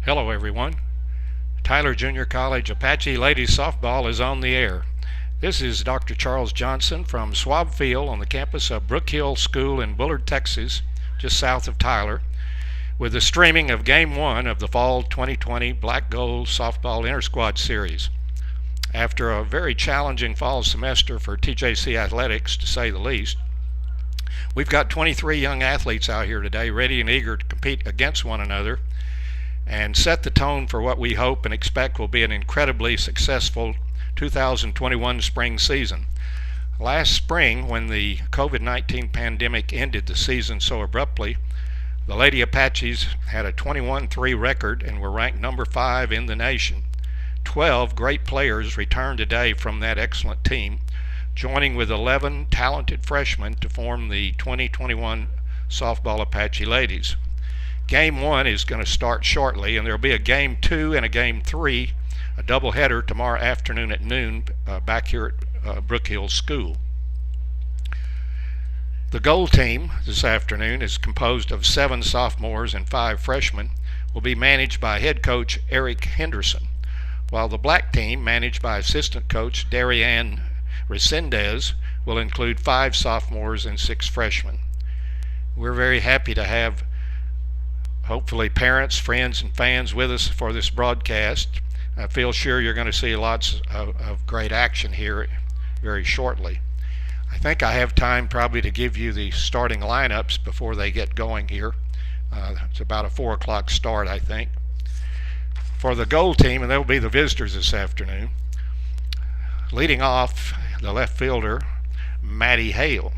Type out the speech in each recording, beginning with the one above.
Hello everyone. Tyler Junior College Apache Ladies Softball is on the air. This is Dr. Charles Johnson from Schwab Field on the campus of Brook Hill School in Bullard, Texas, just south of Tyler, with the streaming of Game 1 of the Fall 2020 Black Gold Softball Inter-Squad Series. After a very challenging fall semester for TJC athletics, to say the least, we've got 23 young athletes out here today ready and eager to compete against one another and set the tone for what we hope and expect will be an incredibly successful 2021 spring season. Last spring, when the COVID-19 pandemic ended the season so abruptly, the Lady Apaches had a 21-3 record and were ranked number 5 in the nation. 12 great players returned today from that excellent team, joining with 11 talented freshmen to form the 2021 Softball Apache Ladies. Game 1 is going to start shortly, and there will be a Game 2 and a Game 3, a doubleheader tomorrow afternoon at noon back here at Brook Hill School. The goal team this afternoon is composed of 7 sophomores and 5 freshmen, will be managed by head coach Eric Henderson, while the black team, managed by assistant coach Darianne Resendez, will include 5 sophomores and 6 freshmen. We're very happy to have hopefully parents, friends, and fans with us for this broadcast. I feel sure you're going to see lots of great action here very shortly. I think I have time probably to give you the starting lineups before they get going here. It's about a 4 o'clock start, I think. For the goal team, and they'll be the visitors this afternoon, leading off the left fielder, Maddie Hale.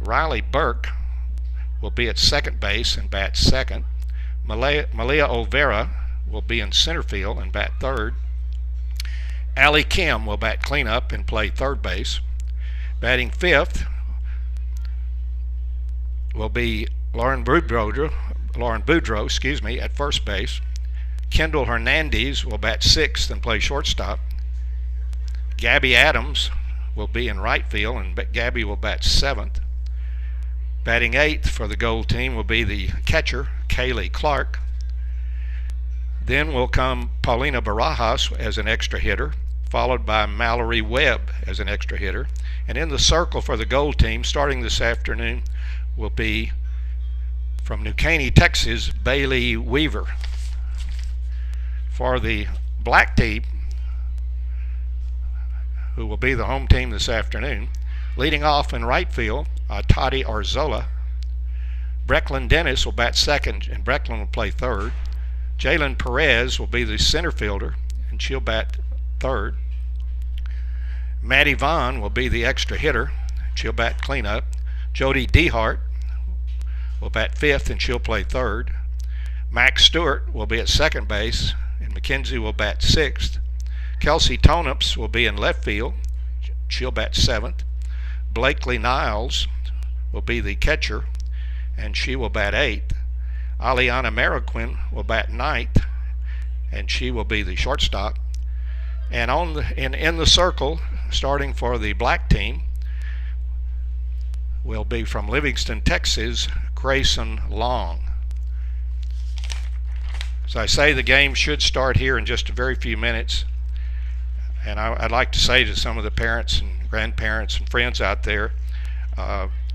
Riley Burke will be at second base and bat second. Malia Olvera will be in center field and bat third. Allie Kim will bat cleanup and play third base. Batting fifth will be Lauren Boudreau, at first base. Kendall Hernandez will bat sixth and play shortstop. Gabby Adams will be in right field, and Gabby will bat seventh. Batting eighth for the goal team will be the catcher, Kaylee Clark. Then will come Paulina Barajas as an extra hitter, followed by Mallory Webb as an extra hitter. And in the circle for the goal team, starting this afternoon, will be from New Caney, Texas, Bailey Weaver. For the black team, who will be the home team this afternoon, leading off in right field, Toddy Arzola. Brecklin Dennis will bat second, and Brecklin will play third. Jalen Perez will be the center fielder, and she'll bat third. Maddie Vaughn will be the extra hitter, and she'll bat cleanup. Jody Dehart will bat fifth, and she'll play third. Max Stewart will be at second base, and Mackenzie will bat sixth. Kelsey Tonups will be in left field, she'll bat seventh. Blakely Niles will be the catcher, and she will bat eighth. Aliana Mariquin will bat ninth, and she will be the shortstop. And in the circle, starting for the black team, will be from Livingston, Texas, Grayson Long. As I say, the game should start here in just a very few minutes. And I'd like to say to some of the parents and grandparents and friends out there,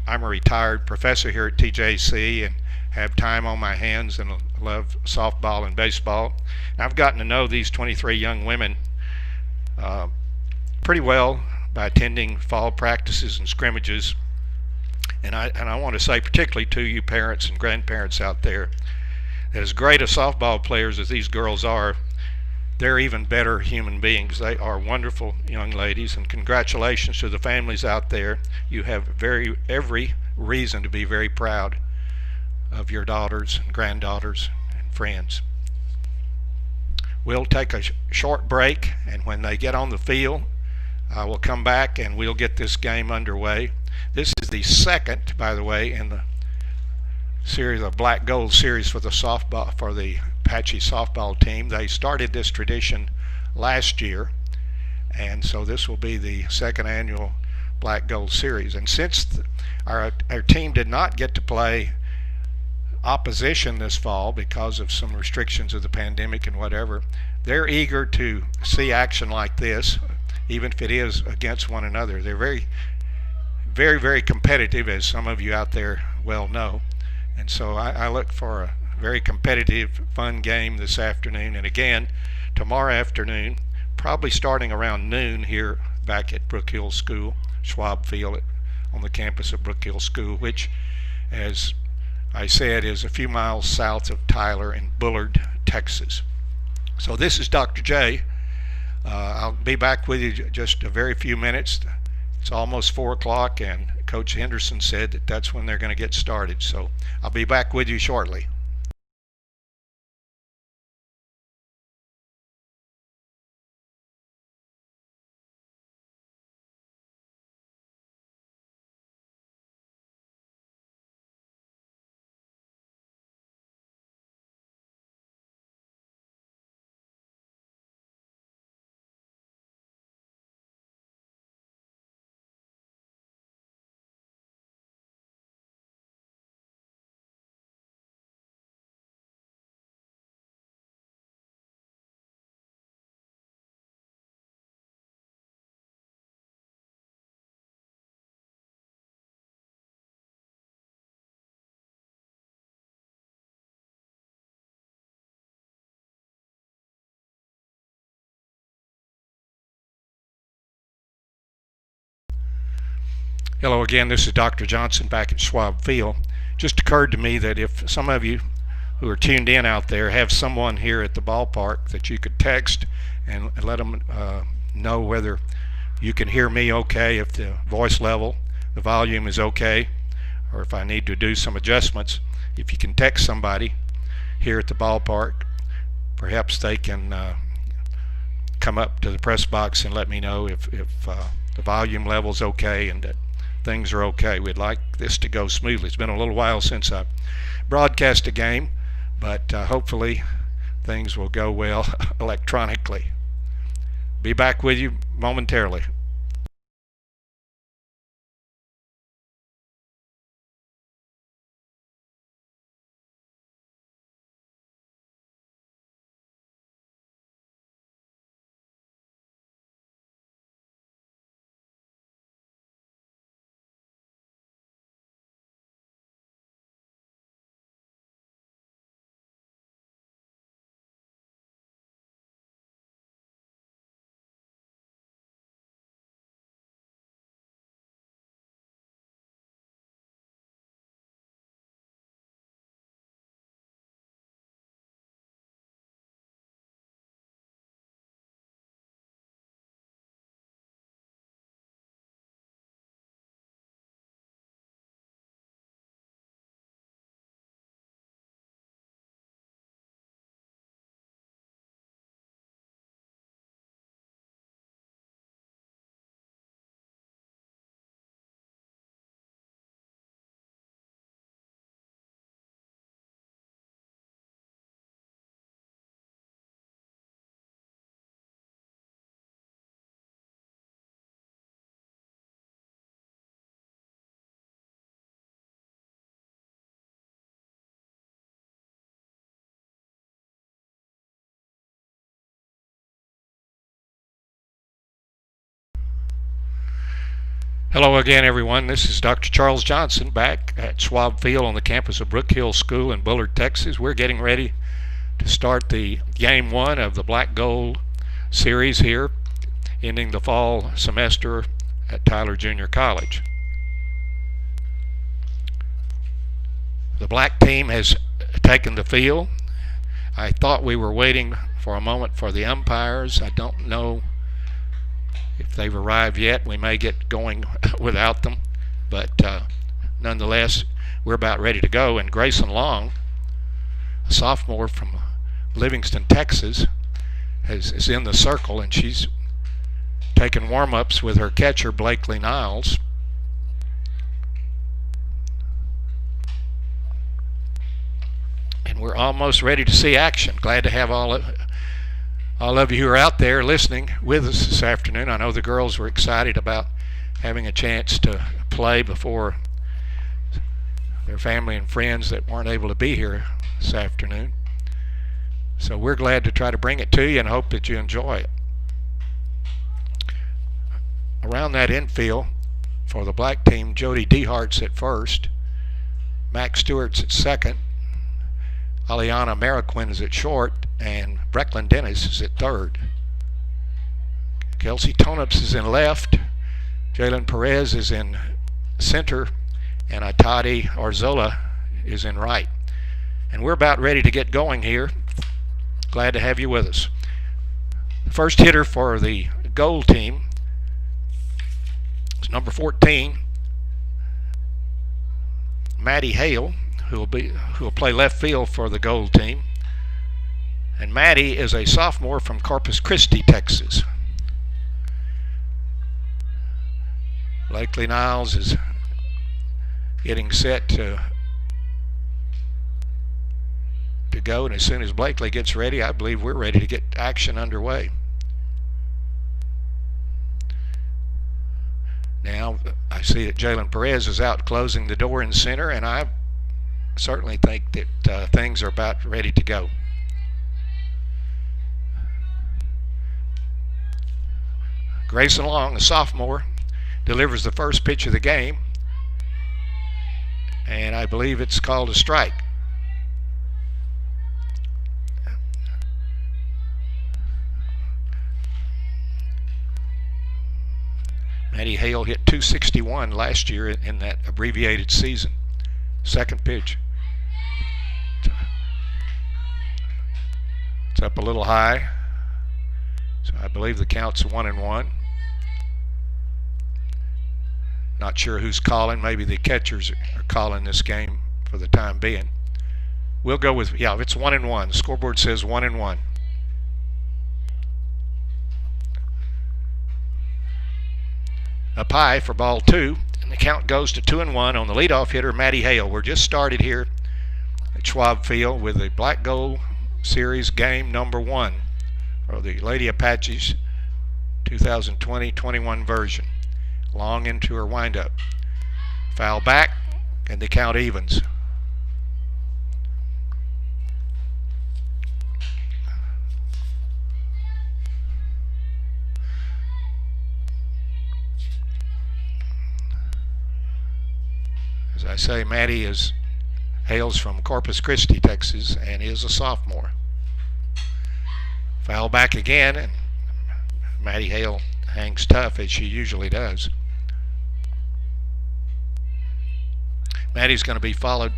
I'm a retired professor here at TJC and have time on my hands and love softball and baseball. And I've gotten to know these 23 young women pretty well by attending fall practices and scrimmages. And I want to say particularly to you parents and grandparents out there that as great a softball players as these girls are, they're even better human beings. They are wonderful young ladies, and congratulations to the families out there. You have every reason to be very proud of your daughters and granddaughters and friends. We'll take a short break, and when they get on the field, we'll come back and we'll get this game underway. This is the second, by the way, in the series of Black Gold series for the Apache softball team. They started this tradition last year, and so this will be the second annual Black Gold series. And since our team did not get to play opposition this fall because of some restrictions of the pandemic and whatever. They're eager to see action like this, even if it is against one another. They're very, very, very competitive, as some of you out there well know. And so I look for a very competitive, fun game this afternoon. And again, tomorrow afternoon, probably starting around noon here back at Brook Hill School, Schwab Field on the campus of Brook Hill School, which, as I said, is a few miles south of Tyler in Bullard, Texas. So this is Dr. J. I'll be back with you just a very few minutes. It's almost 4 o'clock, and Coach Henderson said that that's when they're going to get started. So I'll be back with you shortly. Hello again, this is Dr. Johnson back at Schwab Field. Just occurred to me that if some of you who are tuned in out there have someone here at the ballpark that you could text and let them know whether you can hear me okay, if the voice level, the volume is okay, or if I need to do some adjustments. If you can text somebody here at the ballpark, perhaps they can come up to the press box and let me know if the volume level's okay and that things are okay. We'd like this to go smoothly. It's been a little while since I broadcast a game, but hopefully things will go well electronically. Be back with you momentarily. Hello again, everyone. This is Dr. Charles Johnson back at Schwab Field on the campus of Brook Hill School in Bullard, Texas. We're getting ready to start the Game 1 of the Black Gold series here, ending the fall semester at Tyler Junior College. The black team has taken the field. I thought we were waiting for a moment for the umpires. I don't know if they've arrived yet. We may get going without them, but nonetheless, we're about ready to go. And Grayson Long, a sophomore from Livingston, Texas, is in the circle, and she's taking warm-ups with her catcher, Blakely Niles. And we're almost ready to see action. Glad to have all of you who are out there listening with us this afternoon. I know the girls were excited about having a chance to play before their family and friends that weren't able to be here this afternoon. So we're glad to try to bring it to you and hope that you enjoy it. Around that infield for the black team, Jody Dehart's at first, Max Stewart's at second, Aliana Mariquin is at short, and Brecklin Dennis is at third. Kelsey Tonups is in left, Jalen Perez is in center, and Atadi Arzola is in right. And we're about ready to get going here. Glad to have you with us. The first hitter for the goal team is number 14, Maddie Hale, who will play left field for the goal team. And Maddie is a sophomore from Corpus Christi, Texas. Blakely Niles is getting set to go, and as soon as Blakely gets ready, I believe we're ready to get action underway. Now I see that Jalen Perez is out closing the door in center, and I certainly think that things are about ready to go. Grayson Long, a sophomore, delivers the first pitch of the game, and I believe it's called a strike. Maddie Hale hit .261 last year in that abbreviated season. Second pitch. It's up a little high, so I believe the count's 1-1. Not sure who's calling. Maybe the catchers are calling this game for the time being. We'll go with, yeah, it's 1-1. The scoreboard says 1-1. Up high for ball 2, and the count goes to 2-1 on the leadoff hitter, Maddie Hale. We're just started here at Schwab Field with the Black Gold Series game number 1 for the Lady Apaches 2020-21 version. Long into her windup. Foul back, and the count evens. As I say, Maddie hails from Corpus Christi, Texas, and is a sophomore. Foul back again, and Maddie Hale hangs tough as she usually does. Maddie's going to be followed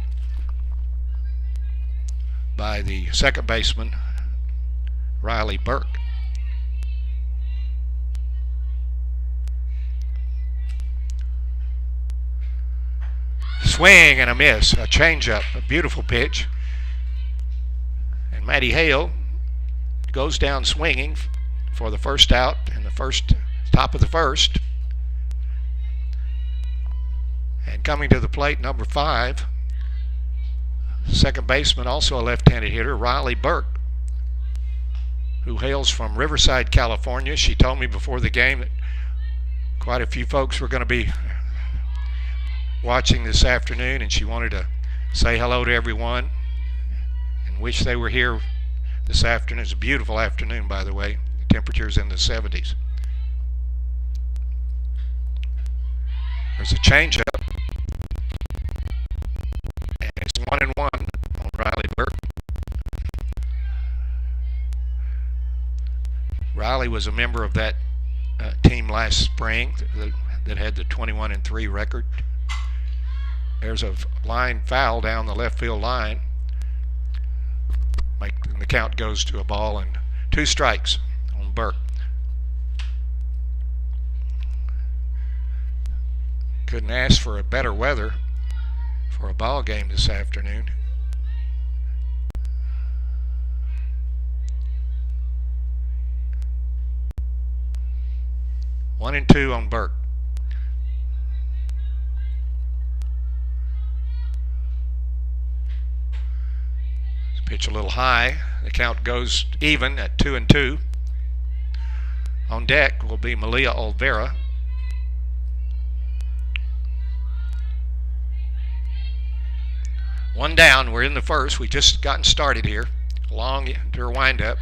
by the second baseman, Riley Burke. Swing and a miss, a changeup, a beautiful pitch. And Maddie Hale goes down swinging for the first out in the top of the first. And coming to the plate, number 5, second baseman, also a left-handed hitter, Riley Burke, who hails from Riverside, California. She told me before the game that quite a few folks were going to be watching this afternoon, and she wanted to say hello to everyone and wish they were here this afternoon. It's a beautiful afternoon, by the way. The temperature's in the 70s. There's a changeup, and it's 1-1 on Riley Burke. Riley was a member of that team last spring that had the 21-3 record. There's a line foul down the left field line. And the count goes to a ball and 2 strikes on Burke. Couldn't ask for a better weather for a ball game this afternoon. One and 2 on Burke. Pitch a little high. The count goes even at 2-2. On deck will be Malia Olvera. One down. We're in the first. We just gotten started here. Long to her windup.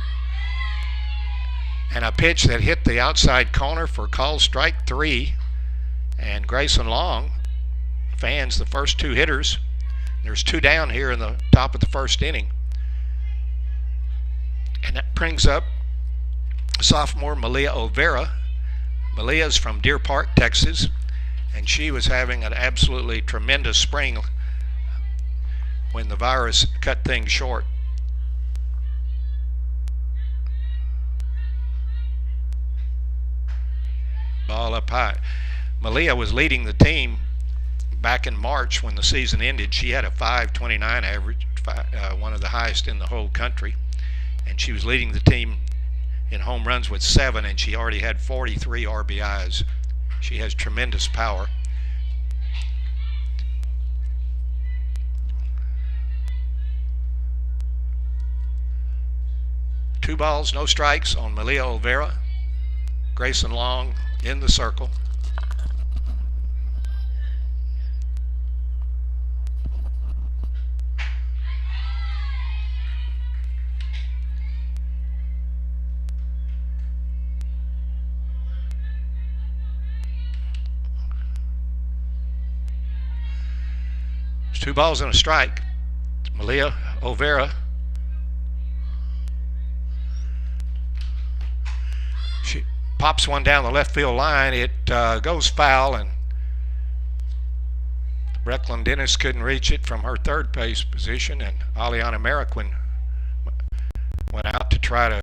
And a pitch that hit the outside corner for call strike 3. And Grayson Long fans the first 2 hitters. There's 2 down here in the top of the first inning. And that brings up sophomore Malia Olvera. Malia's from Deer Park, Texas, and she was having an absolutely tremendous spring when the virus cut things short. Ball up high. Malia was leading the team back in March when the season ended. She had a .529 average, one of the highest in the whole country, and she was leading the team in home runs with 7, and she already had 43 RBIs. She has tremendous power. Two balls, no strikes on Malia Olvera. Grayson Long in the circle. There's 2 balls and a strike. Malia Olvera. She pops one down the left field line. It goes foul, and Brecklin Dennis couldn't reach it from her third base position, and Aliana Mariquin went out to try to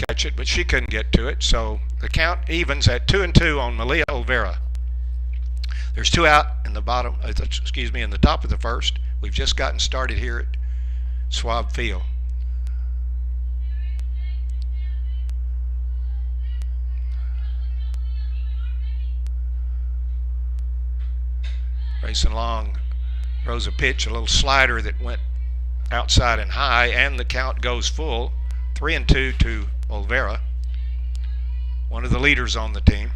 catch it, but she couldn't get to it. So the count evens at 2-2 on Malia Olvera. There's 2 out in the bottom, in the top of the first. We've just gotten started here at Schwab Field. Grayson Long throws a pitch, a little slider that went outside and high, and the count goes full. 3-2 to Olvera, one of the leaders on the team.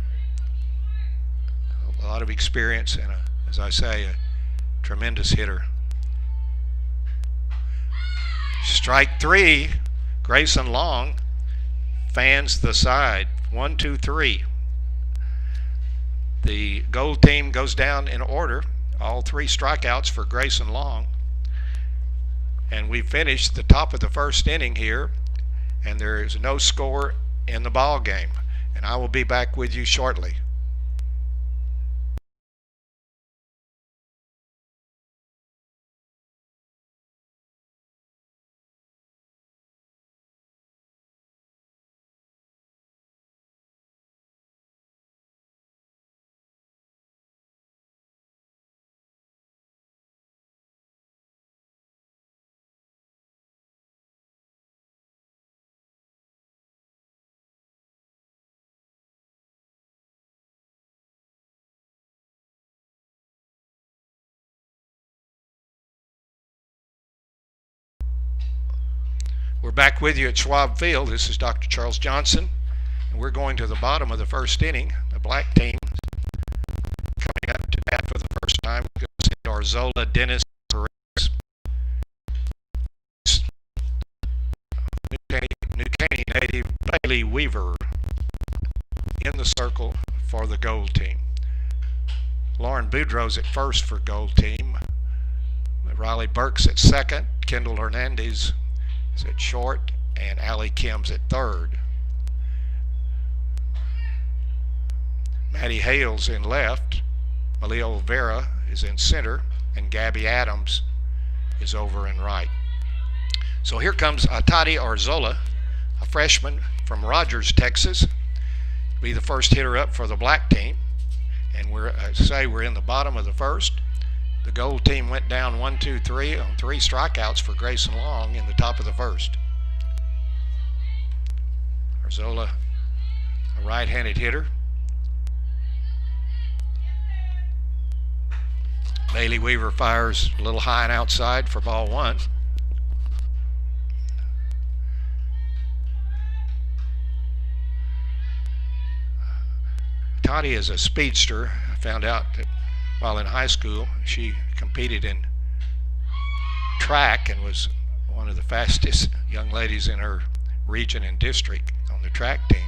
A lot of experience and, as I say, a tremendous hitter. Strike 3. Grayson Long fans the side. 1, 2, 3. The gold team goes down in order. All 3 strikeouts for Grayson Long. And we finished the top of the first inning here, and there is no score in the ball game. And I will be back with you shortly. We're back with you at Schwab Field. This is Dr. Charles Johnson, and we're going to the bottom of the first inning. The black team coming up to bat for the first time goes into Arzola, Dennis, Perez, New Caney native Bailey Weaver in the circle for the gold team. Lauren Boudreau's at first for gold team. Riley Burke's at second. Kendall Hernandez is at short, and Allie Kim's at third. Maddie Hale's in left. Malia Olvera is in center, and Gabby Adams is over in right. So here comes Atati Arzola, a freshman from Rogers, Texas, be the first hitter up for the black team. And we're in the bottom of the first. The gold team went down 1, 2, 3 on 3 strikeouts for Grayson Long in the top of the first. Arzola, a right-handed hitter. Bailey Weaver fires a little high and outside for ball 1. Toddy is a speedster. I found out that while in high school she competed in track and was one of the fastest young ladies in her region and district on the track team.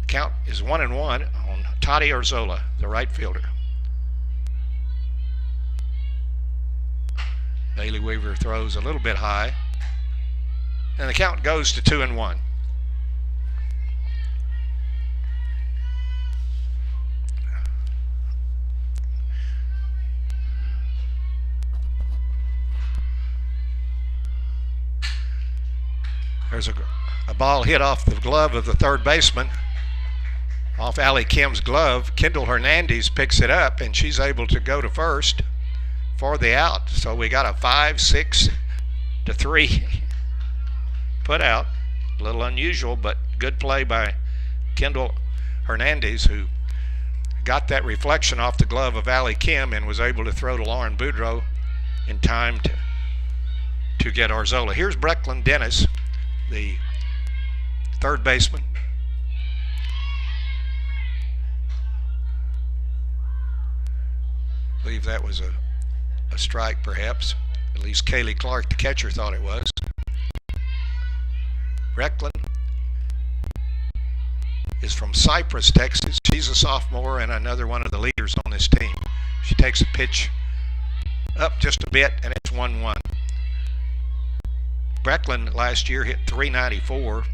The count is 1-1 on Toddy Orzola, the right fielder. Bailey Weaver throws a little bit high, and the count goes to 2-1. There's a ball hit off the glove of the third baseman, off Allie Kim's glove. Kendall Hernandez picks it up, and she's able to go to first for the out. So we got a 5-6-3 put out. A little unusual, but good play by Kendall Hernandez, who got that reflection off the glove of Allie Kim and was able to throw to Lauren Boudreau in time to get Orzola. Here's Brecklin Dennis, the third baseman. I believe that was a strike, perhaps. At least Kaylee Clark, the catcher, thought it was. Brecklin is from Cypress, Texas. She's a sophomore and another one of the leaders on this team. She takes a pitch up just a bit, and it's 1-1. Brecklin last year hit .394,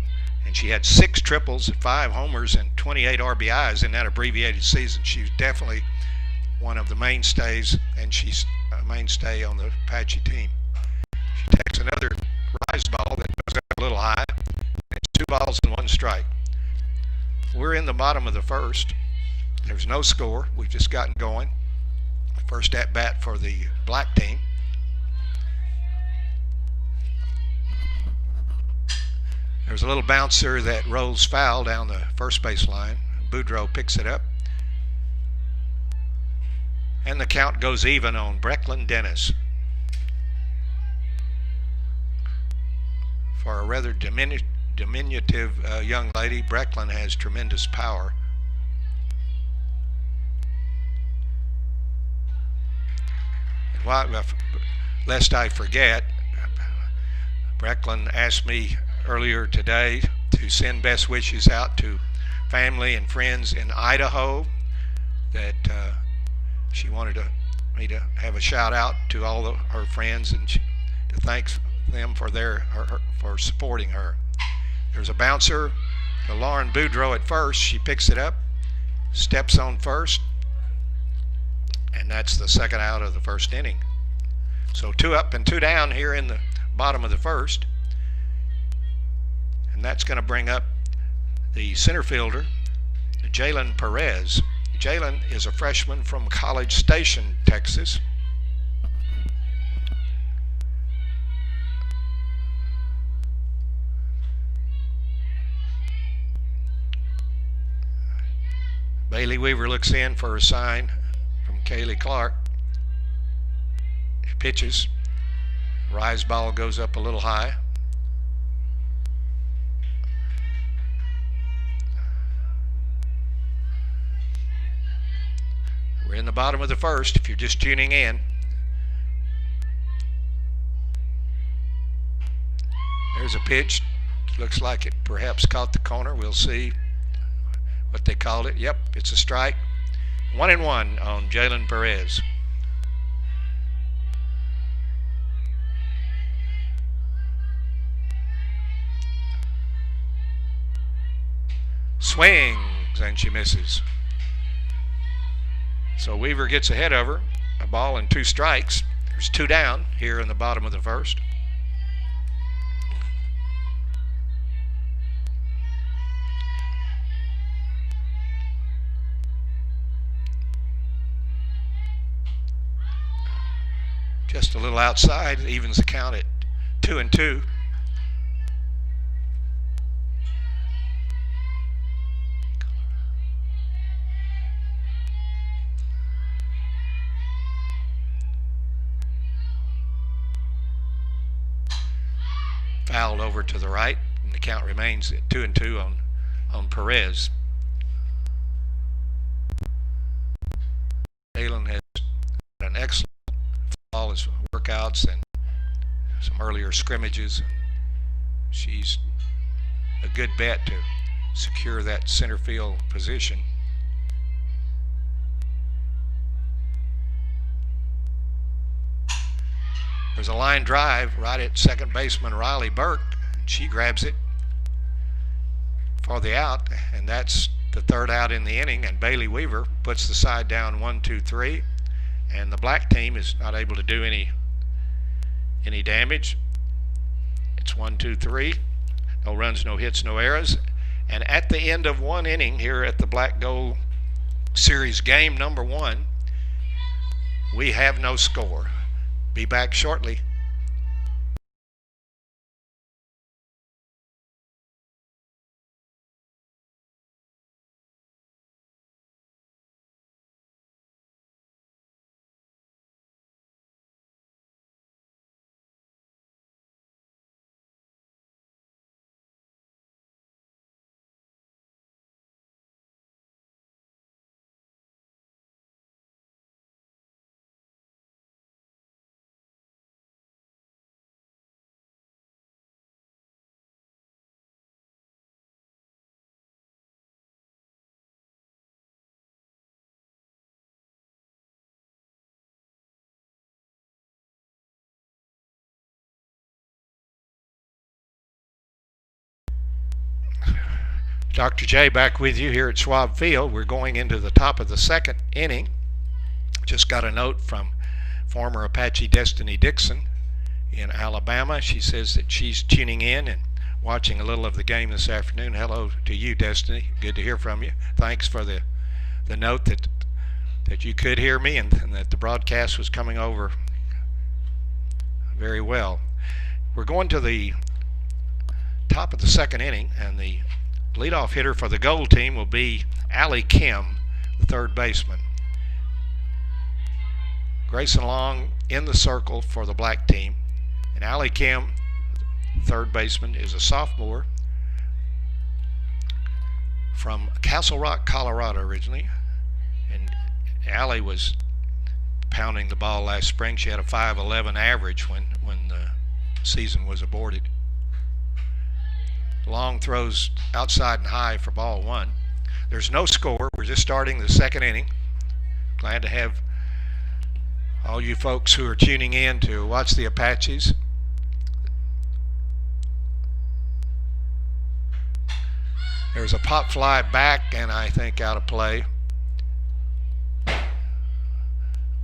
and she had 6 triples, 5 homers, and 28 RBIs in that abbreviated season. She's definitely one of the mainstays, and she's a mainstay on the Apache team. She takes another rise ball that goes up a little high, and it's 2 balls and 1 strike. We're in the bottom of the first. There's no score. We've just gotten going. First at bat for the black team. There's a little bouncer that rolls foul down the first base line. Boudreau picks it up. And the count goes even on Brecklin Dennis. For a rather diminutive young lady, Brecklin has tremendous power. And lest I forget, Brecklin asked me earlier today to send best wishes out to family and friends in Idaho, that she wanted me to have a shout out to all of her friends and to thank them for for supporting her. There's a bouncer to Lauren Boudreau at first. She picks it up, steps on first, and that's the second out of the first inning. So 2 up and 2 down here in the bottom of the first. And that's going to bring up the center fielder, Jalen Perez. Jalen is a freshman from College Station, Texas. Bailey Weaver looks in for a sign from Kaylee Clark. She pitches. Rise ball goes up a little high. We're in the bottom of the first, if you're just tuning in. There's a pitch. Looks like it perhaps caught the corner. We'll see what they called it. Yep, it's a strike. 1-1 on Jalen Perez. Swings, and she misses. So Weaver gets ahead of her. A ball and 2 strikes. There's 2 down here in the bottom of the first. Just a little outside, evens the count at 2-2. Fouled over to the right, and the count remains at 2-2 on Perez. Jalen has an excellent fall as workouts and some earlier scrimmages. She's a good bet to secure that center field position. There's a line drive right at second baseman Riley Burke. She grabs it for the out, and that's the third out in the inning, and Bailey Weaver puts the side down 1-2-3, and the black team is not able to do any damage. It's 1-2-3, no runs, no hits, no errors, and at the end of one inning here at the Black Gold Series game number 1, we have no score. Be back shortly. Dr. J back with you here at Schwab Field. We're going into the top of the second inning. Just got a note from former Apache Destiny Dixon in Alabama. She says that she's tuning in and watching a little of the game this afternoon. Hello to you, Destiny. Good to hear from you. Thanks for the note that you could hear me and that the broadcast was coming over very well. We're going to the top of the second inning, and the leadoff hitter for the gold team will be Allie Kim, the third baseman. Grayson Long in the circle for the black team. And Allie Kim, third baseman, is a sophomore from Castle Rock, Colorado originally. And Allie was pounding the ball last spring. She had a 5.11 average when the season was aborted. Long throws outside and high for ball 1. There's no score. We're just starting the second inning. Glad to have all you folks who are tuning in to watch the Apaches. There's a pop fly back and I think out of play.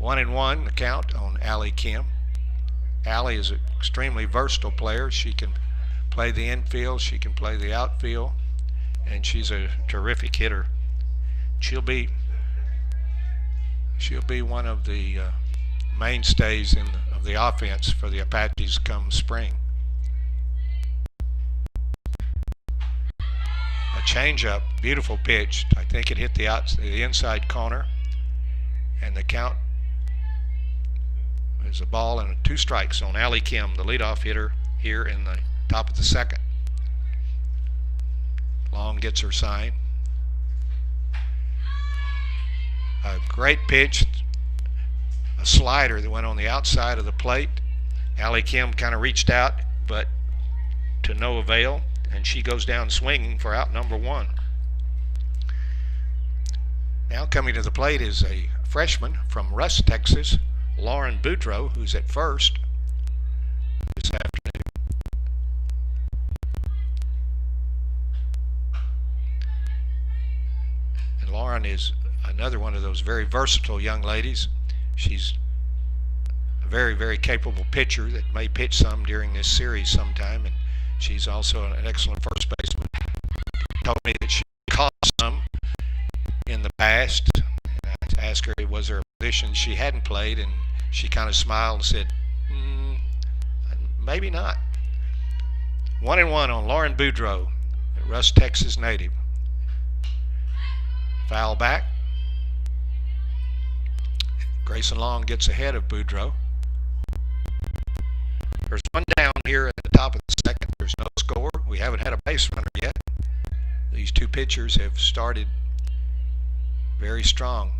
1-1 the count on Allie Kim. Allie is an extremely versatile player. She can play the infield, she can play the outfield, and she's a terrific hitter. She'll be one of the mainstays of the offense for the Apaches come spring. A changeup, beautiful pitch. I think it hit the inside corner, and the count is a ball and 2 strikes on Allie Kim, the leadoff hitter here in the top of the second. Long gets her sign. A great pitch, a slider that went on the outside of the plate. Allie Kim kind of reached out, but to no avail, and she goes down swinging for out number 1. Now coming to the plate is a freshman from Rusk, Texas, Lauren Boudreau, who's at first this afternoon. Lauren is another one of those very versatile young ladies. She's a very, very capable pitcher that may pitch some during this series sometime, and she's also an excellent first baseman. Told me that she caught some in the past, and I asked her was there a position she hadn't played, and she kind of smiled and said, maybe not. 1-1 on Lauren Boudreau, a Rusk, Texas native. Foul back. Grayson Long gets ahead of Boudreau. There's one down here at the top of the second. There's no score. We haven't had a base runner yet. These 2 pitchers have started very strong.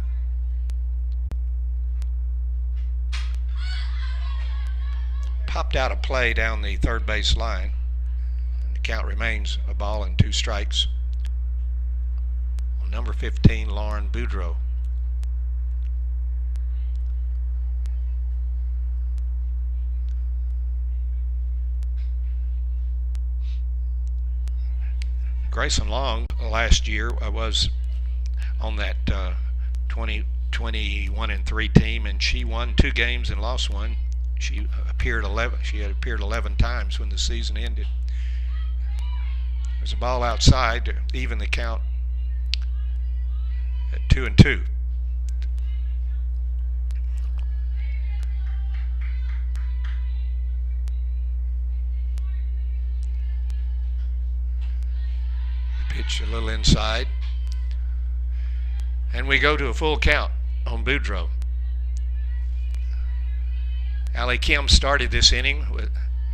popped out a play down the third base line. The count remains a ball and 2 strikes on number 15, Lauren Boudreau. Grayson Long last year was on that 21-3 team, and she won 2 games and lost 1. She had appeared 11 times when the season ended. There's a ball outside to even the count at 2-2. Pitch a little inside, and we go to a full count on Boudreau. Allie Kim started this inning with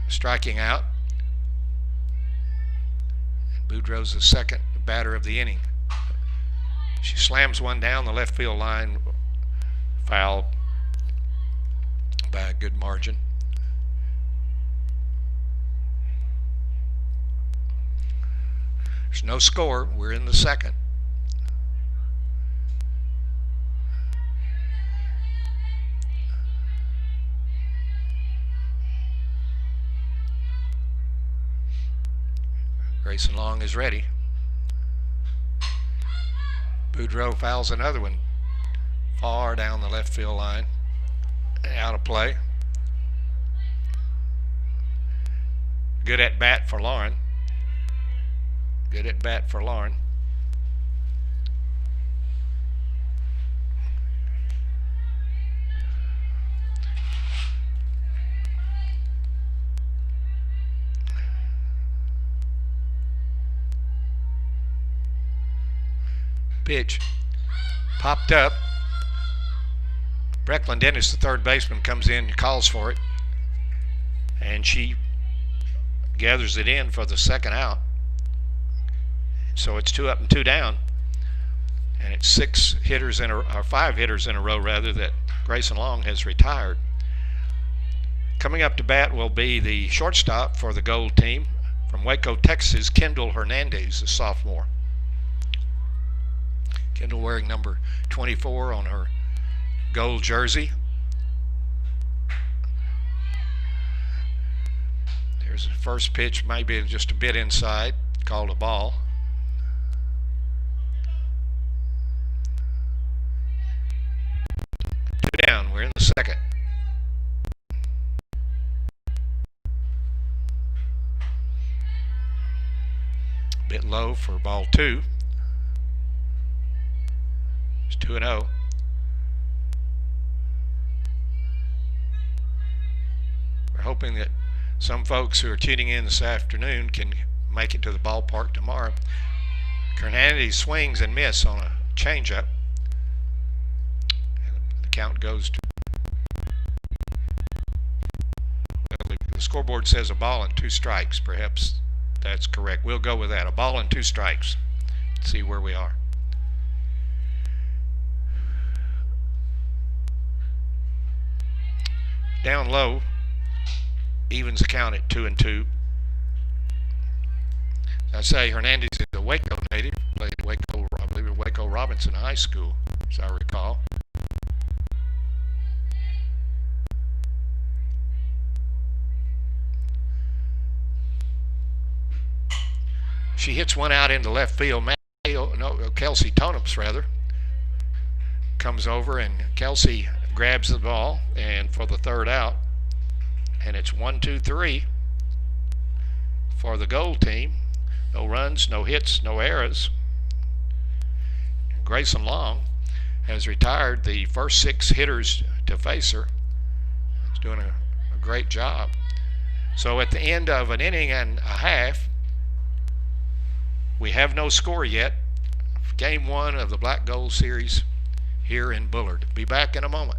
striking out. Boudreau's the second batter of the inning. She slams one down the left field line, foul by a good margin. There's no score. We're in the second. Grayson Long is ready. Boudreau fouls another one far down the left field line. Out of play. Good at bat for Lauren. Good at bat for Lauren. Pitch popped up. Brecklin Dennis, the third baseman, comes in and calls for it, and she gathers it in for the second out. So it's 2 up and 2 down, and it's 5 hitters in a row rather, that Grayson Long has retired. Coming up to bat will be the shortstop for the Gold team from Waco, Texas, Kendall Hernandez, a sophomore. Kendall wearing number 24 on her gold jersey. There's the first pitch, maybe just a bit inside, called a ball. Down, we're in the second. Bit low for ball 2. It's 2-0. We're hoping that some folks who are tuning in this afternoon can make it to the ballpark tomorrow. Hernandez swings and misses on a changeup. The count goes to, well, the scoreboard says a ball and 2 strikes. Perhaps that's correct. We'll go with that. A ball and 2 strikes. Let's see where we are. Down low, evens the count at 2-2. I say Hernandez is a Waco native, played Waco, I believe, at Waco Robinson High School, as I recall. She hits one out into left field. Kelsey Toneps, rather, comes over, and Kelsey grabs the ball and for the third out, and it's 1-2-3 for the Gold team. No runs, no hits, no errors. Grayson Long has retired the first 6 hitters to face her. He's doing a great job. So at the end of an inning and a half, we have no score yet. Game 1 of the Black Gold Series here in Bullard. Be back in a moment.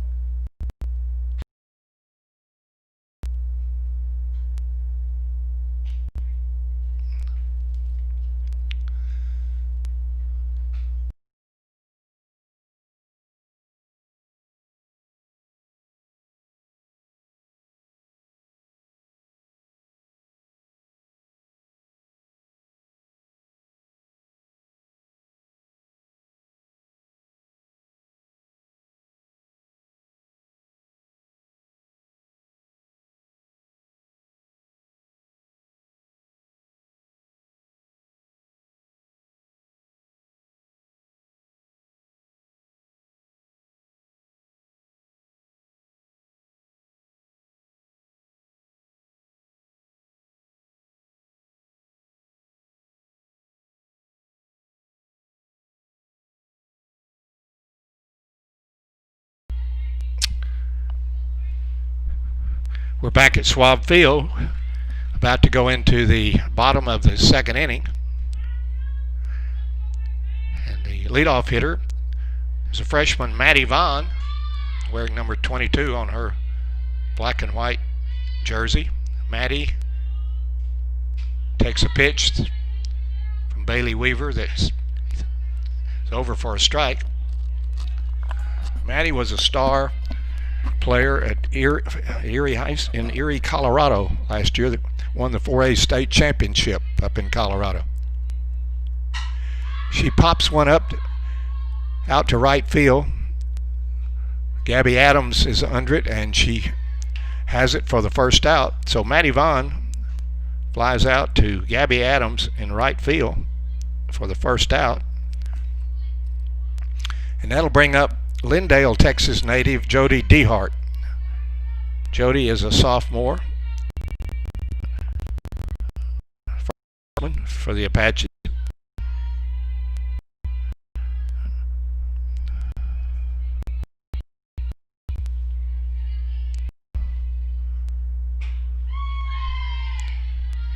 We're back at Schwab Field, about to go into the bottom of the second inning. And the leadoff hitter is a freshman, Maddie Vaughn, wearing number 22 on her black and white jersey. Maddie takes a pitch from Bailey Weaver that's over for a strike. Maddie was a star player at Erie, Colorado last year that won the 4A state championship up in Colorado. She pops one up out to right field. Gabby Adams is under it, and she has it for the first out. So Maddie Vaughn flies out to Gabby Adams in right field for the first out. And that'll bring up Lindale, Texas native Jody Dehart. Jody is a sophomore for the Apache.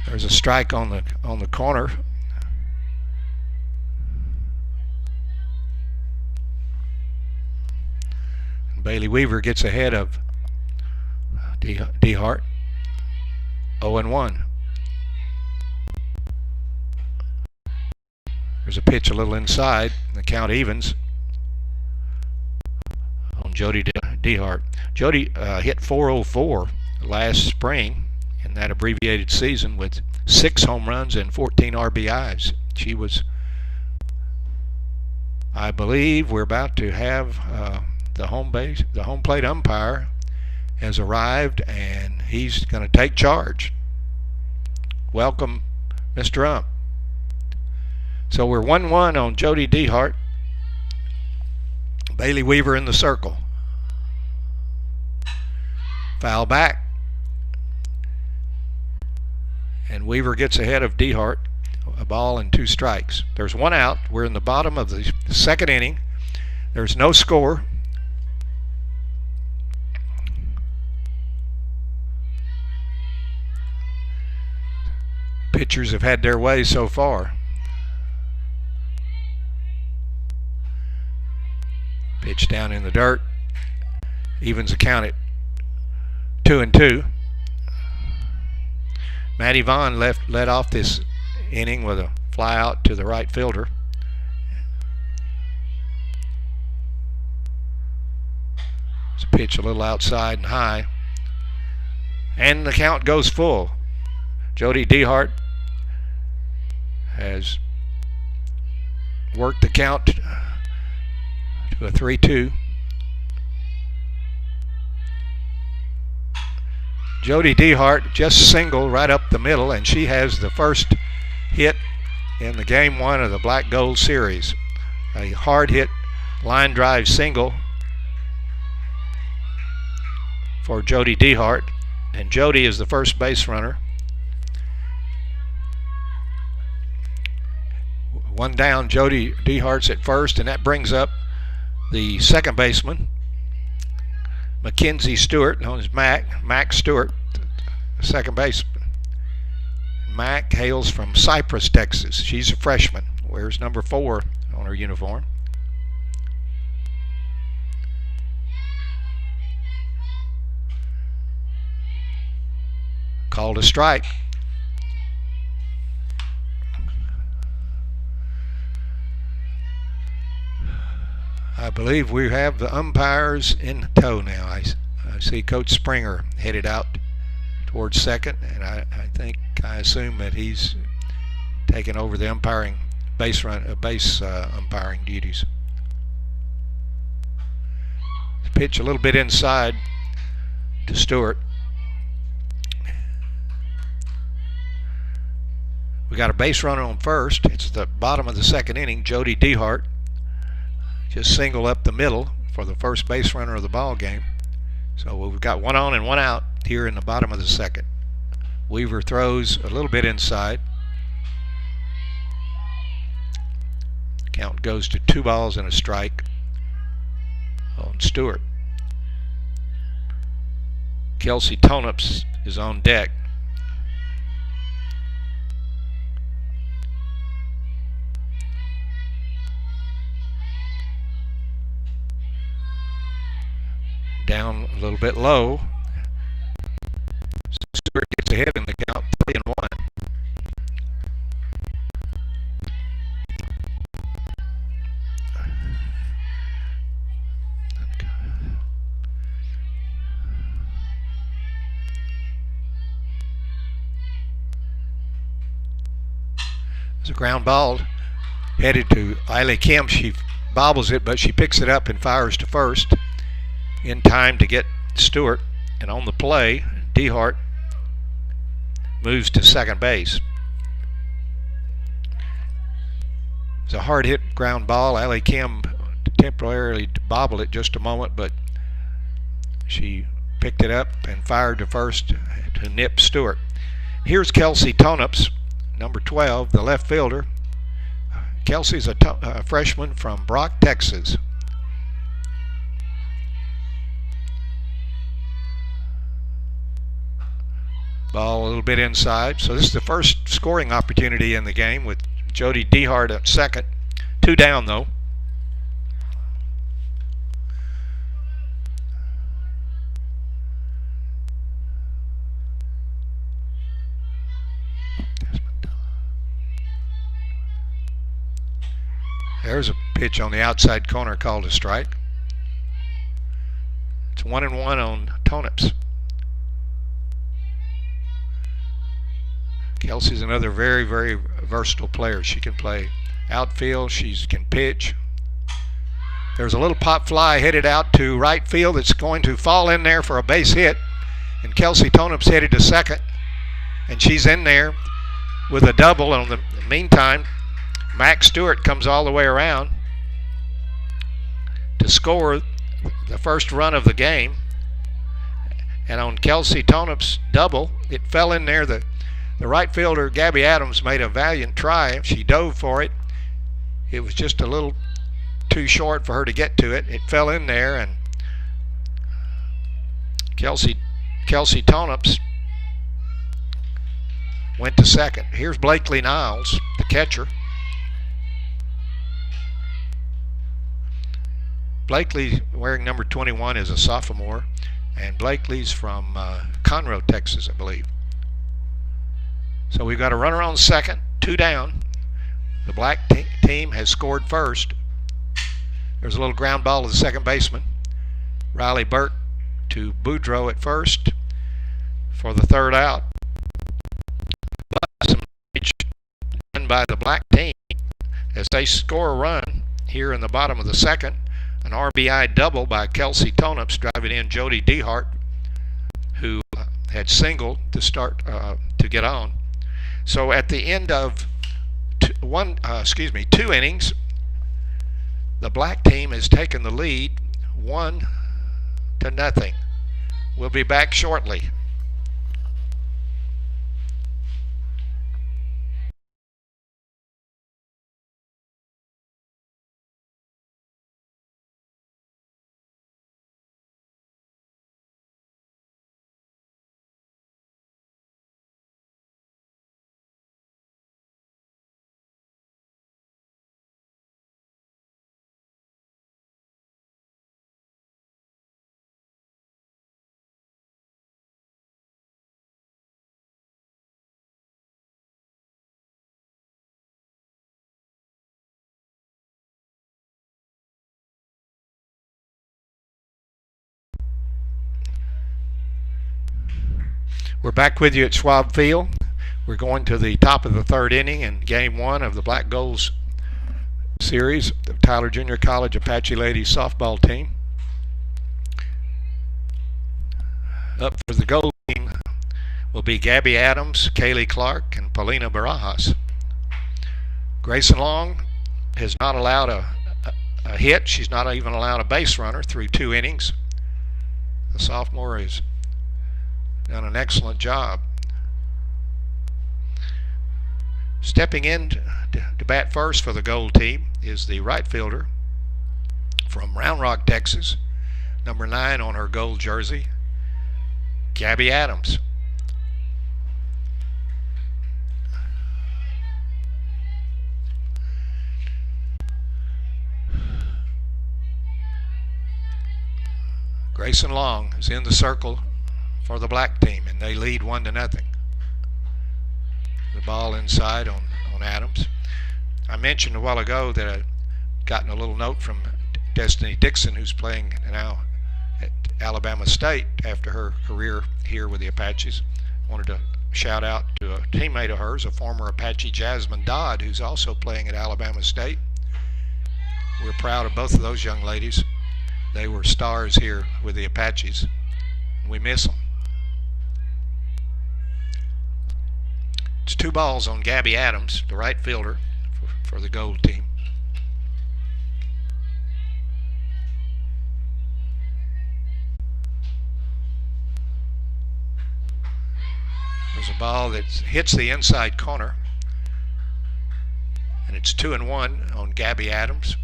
There's a strike on the corner. Bailey Weaver gets ahead of Dehart. 0-1. There's a pitch a little inside. The count evens on Jody Dehart. Jody hit .404 last spring in that abbreviated season with 6 home runs and 14 RBIs. She was, I believe, we're about to have the home plate umpire has arrived, and he's going to take charge. Welcome, Mr. Ump. So we're 1-1 on Jody Dehart. Bailey Weaver in the circle. Foul back. And Weaver gets ahead of Dehart. A ball and 2 strikes. There's 1 out. We're in the bottom of the second inning. There's no score. Pitchers have had their way so far. Pitch down in the dirt. Evens the count at 2-2. Maddie Vaughn led off this inning with a fly out to the right fielder. It's a pitch a little outside and high. And the count goes full. Jody Dehart has worked the count to a 3-2. Jody Dehart just singled right up the middle, and she has the first hit in the game 1 of the Black Gold Series. A hard hit line drive single for Jody Dehart, and Jody is the first base runner. 1 down, Jody Dehart's at first, and that brings up the second baseman, Mackenzie Stewart, known as Mac Stewart, second baseman. Mac hails from Cypress, Texas. She's a freshman, wears number 4 on her uniform. Called a strike. I believe we have the umpires in tow now. I see Coach Springer headed out towards second, and I assume that he's taking over the base umpiring duties. Pitch a little bit inside to Stewart. We got a base runner on first. It's the bottom of the second inning. Jody Dehart just single up the middle for the first base runner of the ball game. So we've got 1 on and 1 out here in the bottom of the second. Weaver throws a little bit inside. Count goes to 2 balls and a strike on Stewart. Kelsey Tonups is on deck. Down a little bit low. Stewart gets ahead in the count, 3-1. It's a ground ball headed to Kaylee Kim. She bobbles it, but she picks it up and fires to first in time to get Stewart. And on the play, DeHart moves to second base. It's a hard hit ground ball. Kaylee Kim temporarily bobbled it just a moment, but she picked it up and fired to first to nip Stewart. Here's Kelsey Tonups, number 12, the left fielder. Kelsey's a freshman from Brock, Texas. Ball a little bit inside. So this is the first scoring opportunity in the game with Jody DeHart at second. 2 down though. There's a pitch on the outside corner called a strike. It's 1-1 on Tonups. Kelsey's another very, very versatile player. She can play outfield. She can pitch. There's a little pop fly headed out to right field that's going to fall in there for a base hit. And Kelsey Tonups headed to second. And she's in there with a double. And in the meantime, Max Stewart comes all the way around to score the first run of the game. And on Kelsey Tonups' double, it fell in there. The right fielder, Gabby Adams, made a valiant try. She dove for it. It was just a little too short for her to get to it. It fell in there, and Kelsey Tonups went to second. Here's Blakely Niles, the catcher. Blakely, wearing number 21, is a sophomore, and Blakely's from Conroe, Texas, I believe. So we've got a runner on second, 2 down. The black team has scored first. There's a little ground ball to the second baseman. Riley Burke to Boudreau at first for the third out. But some damage done by the black team as they score a run here in the bottom of the second. An RBI double by Kelsey Tonups, driving in Jody DeHart, who had singled to start to get on. So at the end of 2 innings, the black team has taken the lead 1-0. We'll be back shortly. We're back with you at Schwab Field. We're going to the top of the third inning in Game 1 of the Black Goals series, the Tyler Junior College Apache Ladies softball team. Up for the goal team will be Gabby Adams, Kaylee Clark, and Paulina Barajas. Grayson Long has not allowed a hit. She's not even allowed a base runner through 2 innings. The sophomore has done an excellent job. Stepping in to bat first for the gold team is the right fielder from Round Rock, Texas, number 9 on her gold jersey, Gabby Adams. Grayson Long is in the circle for the black team, and they lead 1-0. The ball inside on Adams. I mentioned a while ago that I'd gotten a little note from Destiny Dixon, who's playing now at Alabama State after her career here with the Apaches. Wanted to shout out to a teammate of hers, a former Apache, Jasmine Dodd, who's also playing at Alabama State. We're proud of both of those young ladies. They were stars here with the Apaches. We miss them. It's 2 balls on Gabby Adams, the right fielder for the gold team. There's a ball that hits the inside corner, and it's 2-1 on Gabby Adams.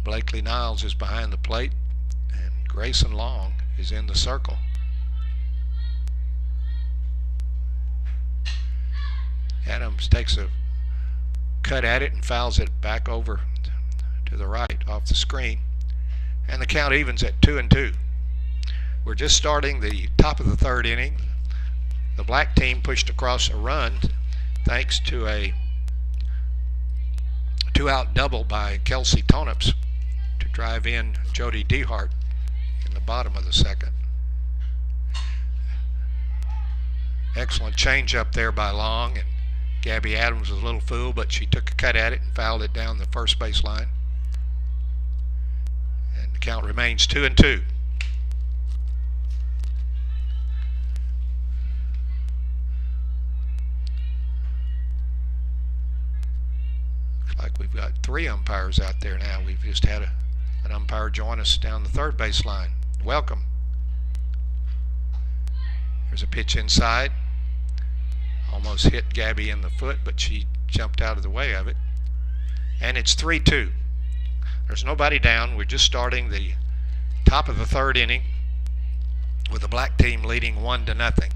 Blakely Niles is behind the plate, and Grayson Long is in the circle. Adams takes a cut at it and fouls it back over to the right off the screen, and the count evens at 2-2. We're just starting the top of the 3rd inning. The black team pushed across a run thanks to a 2-out double by Kelsey Toneps to drive in Jody Dehart in the bottom of the 2nd. Excellent change up there by Long, and Gabby Adams was a little fool, but she took a cut at it and fouled it down the first base line. And the count remains 2-2. Looks like we've got 3 umpires out there now. We've just had an umpire join us down the third base line. Welcome. There's a pitch inside. Almost hit Gabby in the foot, but she jumped out of the way of it. And it's 3-2. There's nobody down. We're just starting the top of the 3rd inning with the black team leading 1-0.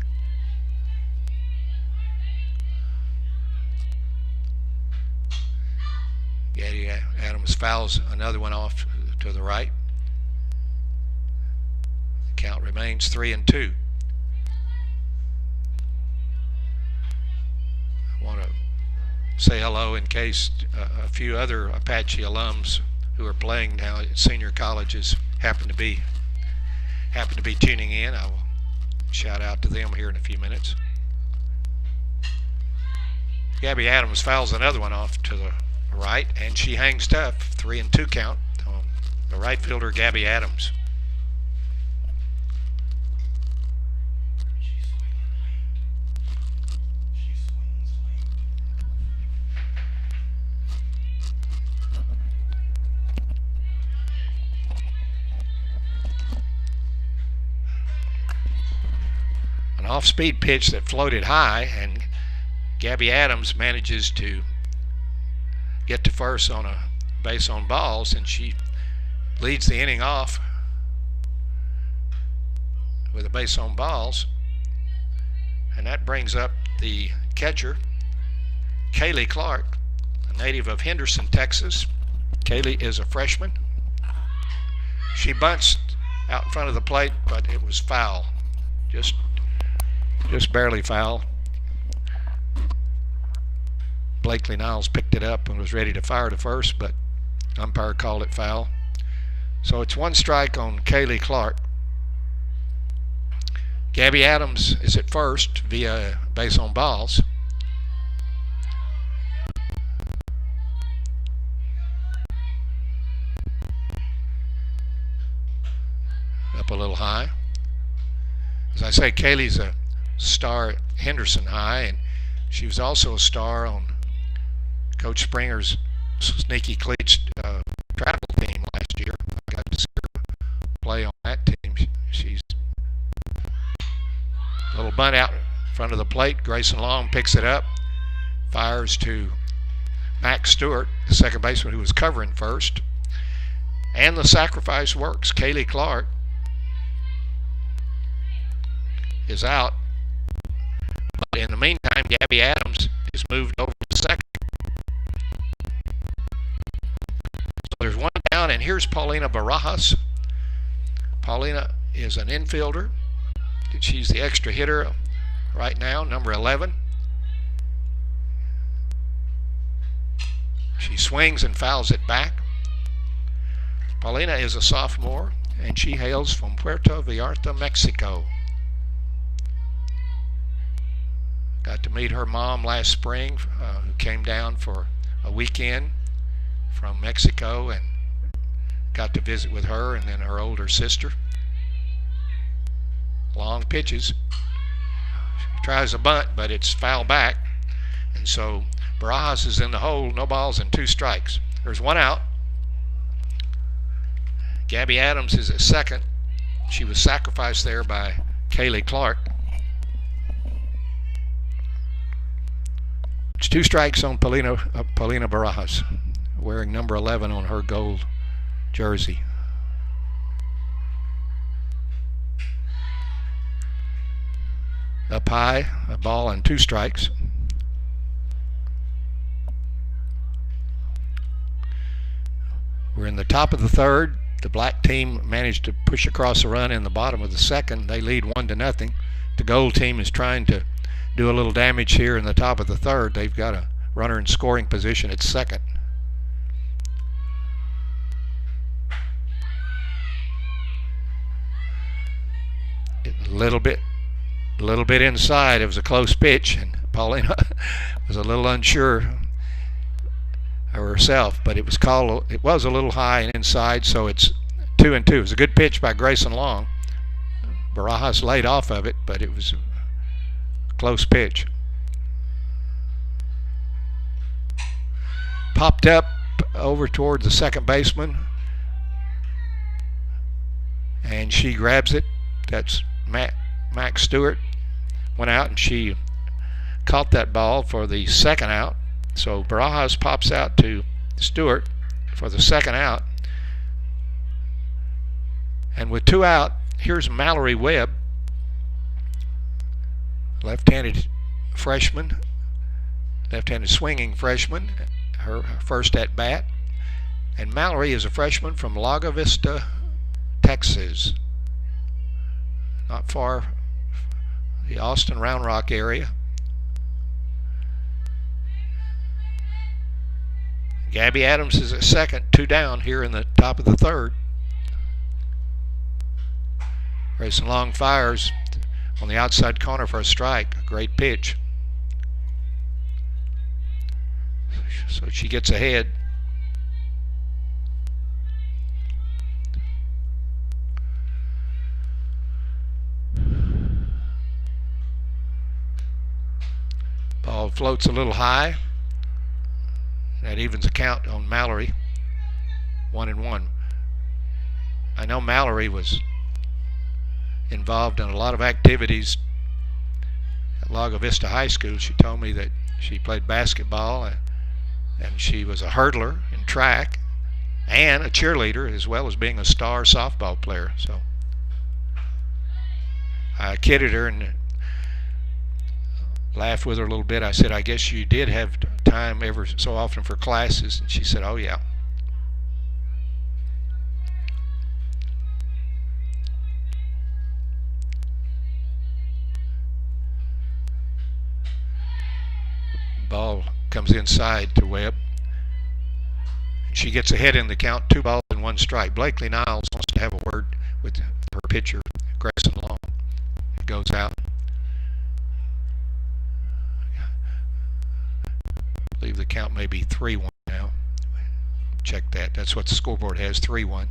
Gabby Adams fouls another one off to the right. The count remains 3-2. I want to say hello in case a few other Apache alums who are playing now at senior colleges happen to be tuning in. I will shout out to them here in a few minutes. Gabby Adams fouls another one off to the right, and she hangs tough. 3-2 count on the right fielder, Gabby Adams. An off-speed pitch that floated high, and Gabby Adams manages to get to first on a base on balls, and she leads the inning off with a base on balls. And that brings up the catcher, Kaylee Clark, a native of Henderson, Texas. Kaylee is a freshman. She bunts out in front of the plate, but it was foul. Just barely foul. Blakely Niles picked it up and was ready to fire to first, but umpire called it foul. So it's 1 strike on Kaylee Clark. Gabby Adams is at first via base on balls. Up a little high. As I say, Kaylee's a star at Henderson High, and she was also a star on Coach Springer's Sneaky Cleats travel team last year. I got to see her play on that team. She's a little bunt out in front of the plate. Grayson Long picks it up, fires to Max Stewart, the second baseman who was covering first. And the sacrifice works. Kaylee Clark is out. But in the meantime, Gabby Adams is moved over to second. So there's one down, and here's Paulina Barajas. Paulina is an infielder. She's the extra hitter right now, number 11. She swings and fouls it back. Paulina is a sophomore, and she hails from Puerto Vallarta, Mexico. Got to meet her mom last spring, who came down for a weekend from Mexico, and got to visit with her and then her older sister. Long pitches. She tries a bunt, but it's foul back. And so Barajas is in the hole, no balls and 2 strikes. There's one out. Gabby Adams is at second. She was sacrificed there by Kaylee Clark. It's 2 strikes on Paulina Barajas, wearing number 11 on her gold jersey. Up high, a ball and 2 strikes. We're in the top of the third. The black team managed to push across a run in the bottom of the second. They lead 1-0. The gold team is trying to do a little damage here in the top of the third. They've got a runner in scoring position at second. A little bit inside. It was a close pitch, and Paulina was a little unsure of herself, but it was called. It was a little high and inside, so it's 2-2. It was a good pitch by Grayson Long. Barajas laid off of it, but it was a close pitch. Popped up over toward the second baseman, and she grabs it. That's Max Stewart. Went out and she caught that ball for the second out. So Barajas pops out to Stewart for the second out. And with 2 out, here's Mallory Webb, left-handed freshman, left-handed swinging freshman, her first at bat. And Mallory is a freshman from Lago Vista, Texas, not far the Austin Round Rock area. Gabby Adams is at second, 2 down here in the top of the third. Grayson Long fires on the outside corner for a strike. A great pitch. So she gets ahead. Ball floats a little high. That evens the count on Mallory. 1-1. I know Mallory was involved in a lot of activities at Lago Vista High School. She told me that she played basketball and she was a hurdler in track and a cheerleader, as well as being a star softball player. So I kidded her and laughed with her a little bit. I said, I guess you did have time ever so often for classes. And she said, oh yeah. Ball comes inside to Webb. She gets ahead in the count, 2 balls and 1 strike. Blakely Niles wants to have a word with her pitcher, Grayson Long. It goes out. I believe the count may be 3-1 now. Check that. That's what the scoreboard has, 3-1.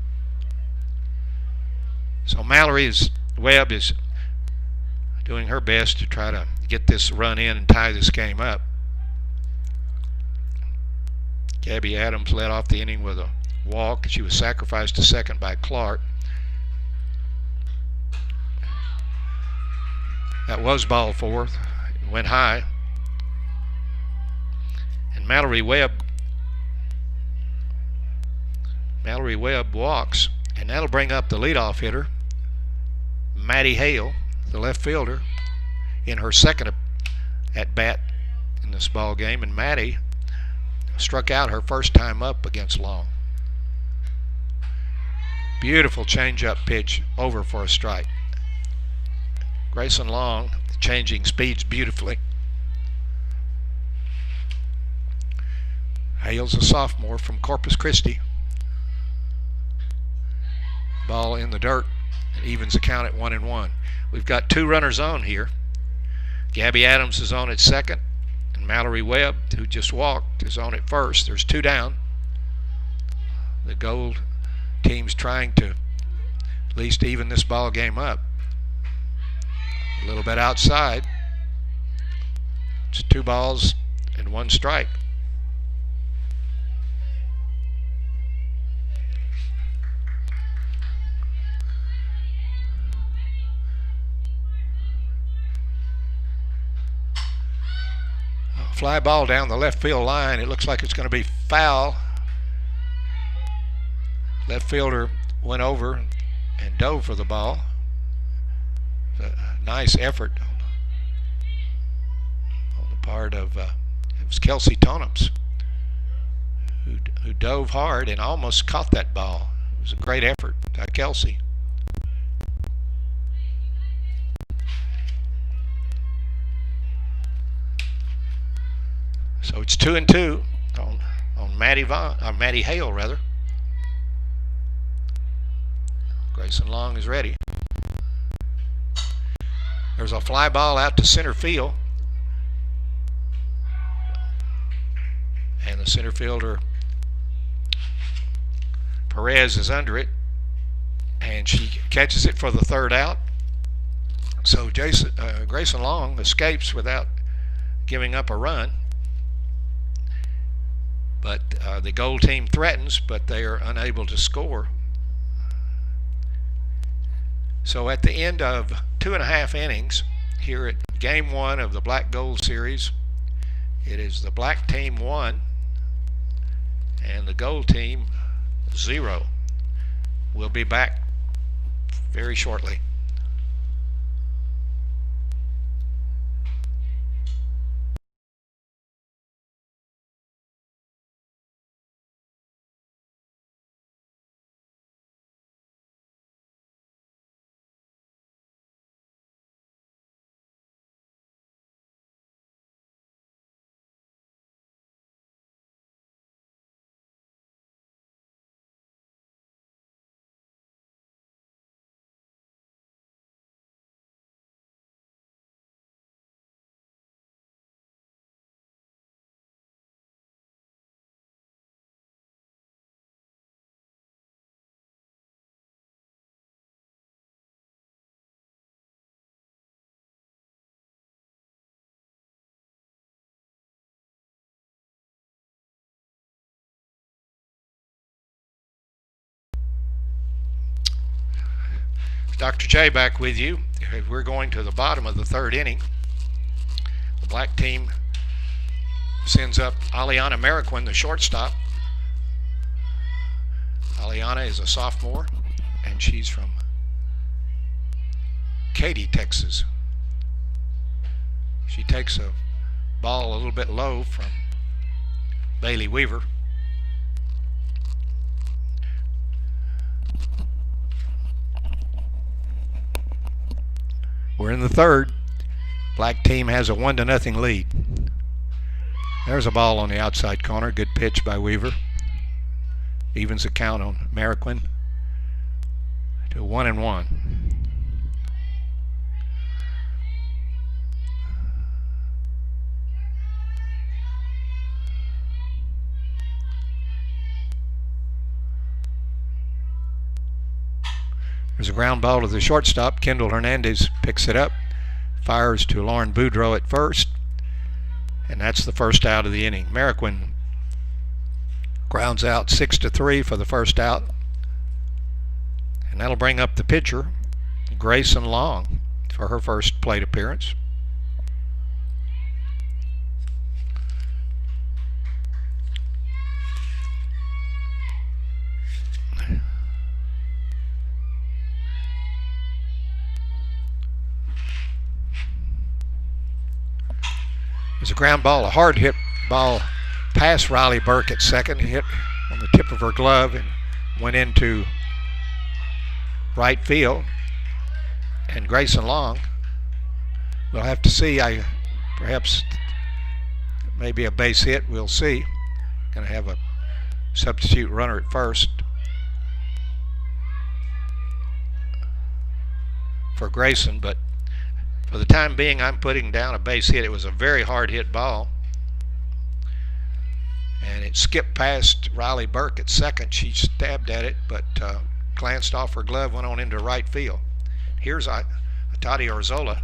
So Webb is doing her best to try to get this run in and tie this game up. Gabby Adams led off the inning with a walk. She was sacrificed to second by Clark. That was ball 4. It went high. And Mallory Webb Mallory Webb walks, and that'll bring up the leadoff hitter, Maddie Hale, the left fielder, in her second at bat in this ball game, and Maddie struck out her first time up against Long. Beautiful change-up pitch over for a strike. Grayson Long changing speeds beautifully. Hale's a sophomore from Corpus Christi. Ball in the dirt. It evens the count at 1-1. We've got 2 runners on here. Gabby Adams is on at second, and Mallory Webb, who just walked, is on at first. There's 2 down. The Gold team's trying to at least even this ball game up. A little bit outside. It's 2 balls and 1 strike. Fly ball down the left field line. It looks like it's going to be foul. Left fielder went over and dove for the ball. A nice effort on the part of it was Kelsey Tonhams who dove hard and almost caught that ball. It was a great effort by Kelsey. So it's 2-2 on Maddie Vaughn, Maddie Hale rather. Grayson Long is ready. There's a fly ball out to center field, and the center fielder Perez is under it, and she catches it for the 3rd out. So Grayson Long escapes without giving up a run. But the Gold team threatens, but they are unable to score. So at the end of 2.5 innings here at Game 1 of the Black Gold Series, it is the Black team 1 and the Gold team 0. We'll be back very shortly. Dr. J back with you. We're going to the bottom of the 3rd inning. The Black team sends up Aliana Mariquin, the shortstop. Aliana is a sophomore, and she's from Katy, Texas. She takes a ball a little bit low from Bailey Weaver. We're in the 3rd. Black team has a 1-0 lead. There's a ball on the outside corner. Good pitch by Weaver. Evens the count on Mariquin to 1-1. There's a ground ball to the shortstop. Kendall Hernandez picks it up, fires to Lauren Boudreau at first, and that's the 1st out of the inning. Mariquin grounds out 6-3 for the 1st out, and that'll bring up the pitcher, Grayson Long, for her first plate appearance. a ground ball, a hard hit ball past Riley Burke at second, hit on the tip of her glove and went into right field. And Grayson Long, we'll have to see. Perhaps maybe a base hit. We'll see. Going to have a substitute runner at first for Grayson, but for the time being, I'm putting down a base hit. It was a very hard hit ball, and it skipped past Riley Burke at second. She stabbed at it, but glanced off her glove, went on into right field. Here's Tati Orzola.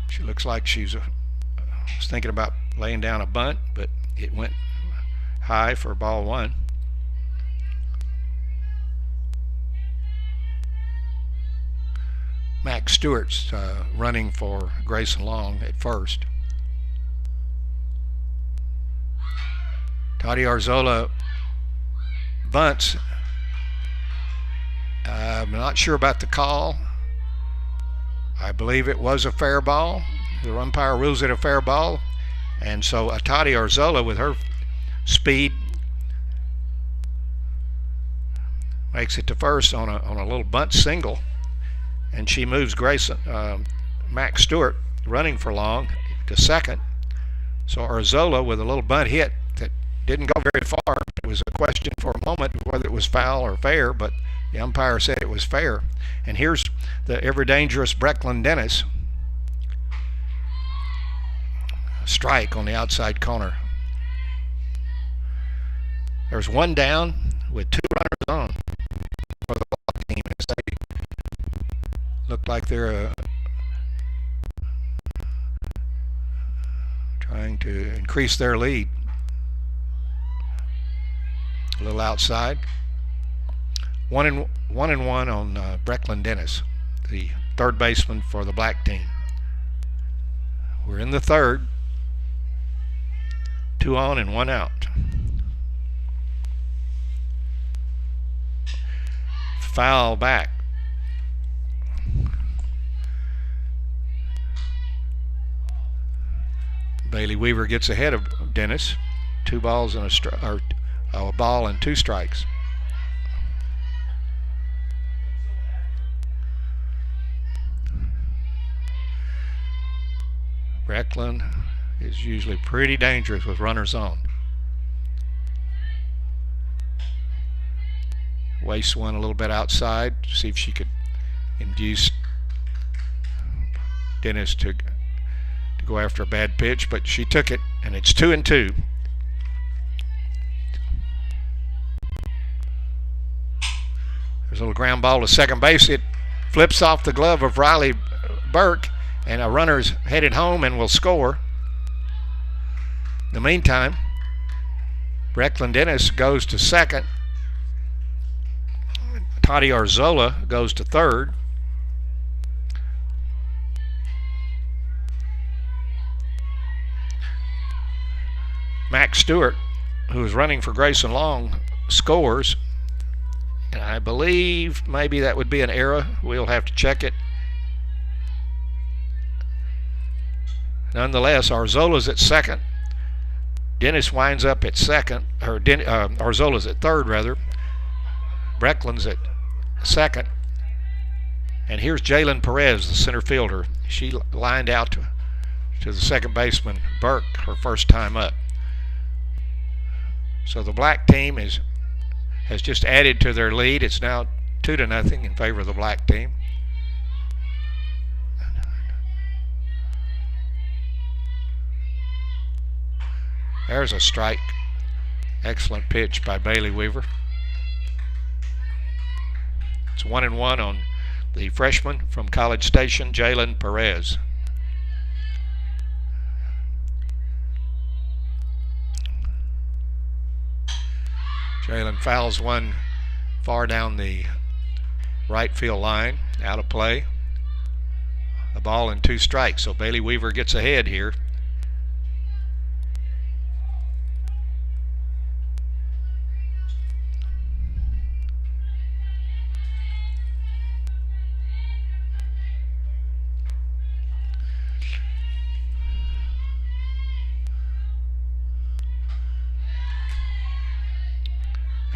She looks like she's was thinking about laying down a bunt, but it went high for ball one. Max Stewart's running for Grayson Long at first. Tati Orzola bunts. I'm not sure about the call. I believe it was a fair ball. The umpire rules it a fair ball, and so Tati Orzola, with her speed, makes it to first on a little bunt single, and she moves Max Stewart, running for Long, to second. So Orzola with a little bunt hit that didn't go very far. It was a question for a moment whether it was foul or fair, but the umpire said it was fair. And here's the ever dangerous Brecklin Dennis. A strike on the outside corner. There's one down with two runners on for the Block team as they look like they're trying to increase their lead. A little outside. One and one on Brecklin Dennis, the third baseman for the Black team. We're in the third. 2 on and 1 out. Foul back. Bailey Weaver gets ahead of Dennis. 2 balls and a ball and 2 strikes. Brecklin is usually pretty dangerous with runners on. Wastes one a little bit outside to see if she could induce Dennis to go after a bad pitch, but she took it, and it's 2-2. There's a little ground ball to second base. It flips off the glove of Riley Burke, and a runner's headed home and will score. In the meantime, Brecklin Dennis goes to second. Tati Orzola goes to third. Max Stewart, who is running for Grayson Long, scores. And I believe maybe that would be an error. We'll have to check it. Nonetheless, Orzola's at second. Dennis winds up at second, or Orzola's at third, rather. Brecklin's at second. And here's Jalen Perez, the center fielder. She lined out to the second baseman, Burke, her first time up. So the Black team has just added to their lead. It's now 2-0 in favor of the Black team. There's a strike. Excellent pitch by Bailey Weaver. It's 1-1 on the freshman from College Station, Jalen Perez. Jalen fouls one far down the right field line, out of play. A ball and 2 strikes, so Bailey Weaver gets ahead here.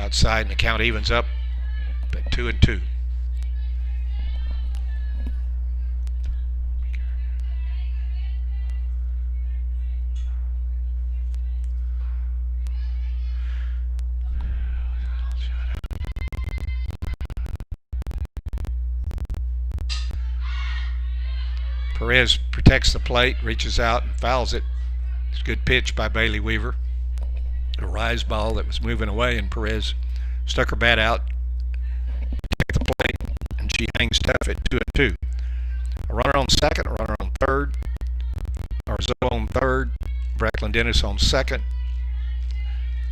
outside, and the count evens up at 2-2. Perez protects the plate, reaches out and fouls it. It's a good pitch by Bailey Weaver. A rise ball that was moving away, and Perez stuck her bat out, protect the plate, and she hangs tough at 2-2. A runner on second, a runner on third, Arzo on third, Brecklin Dennis on second.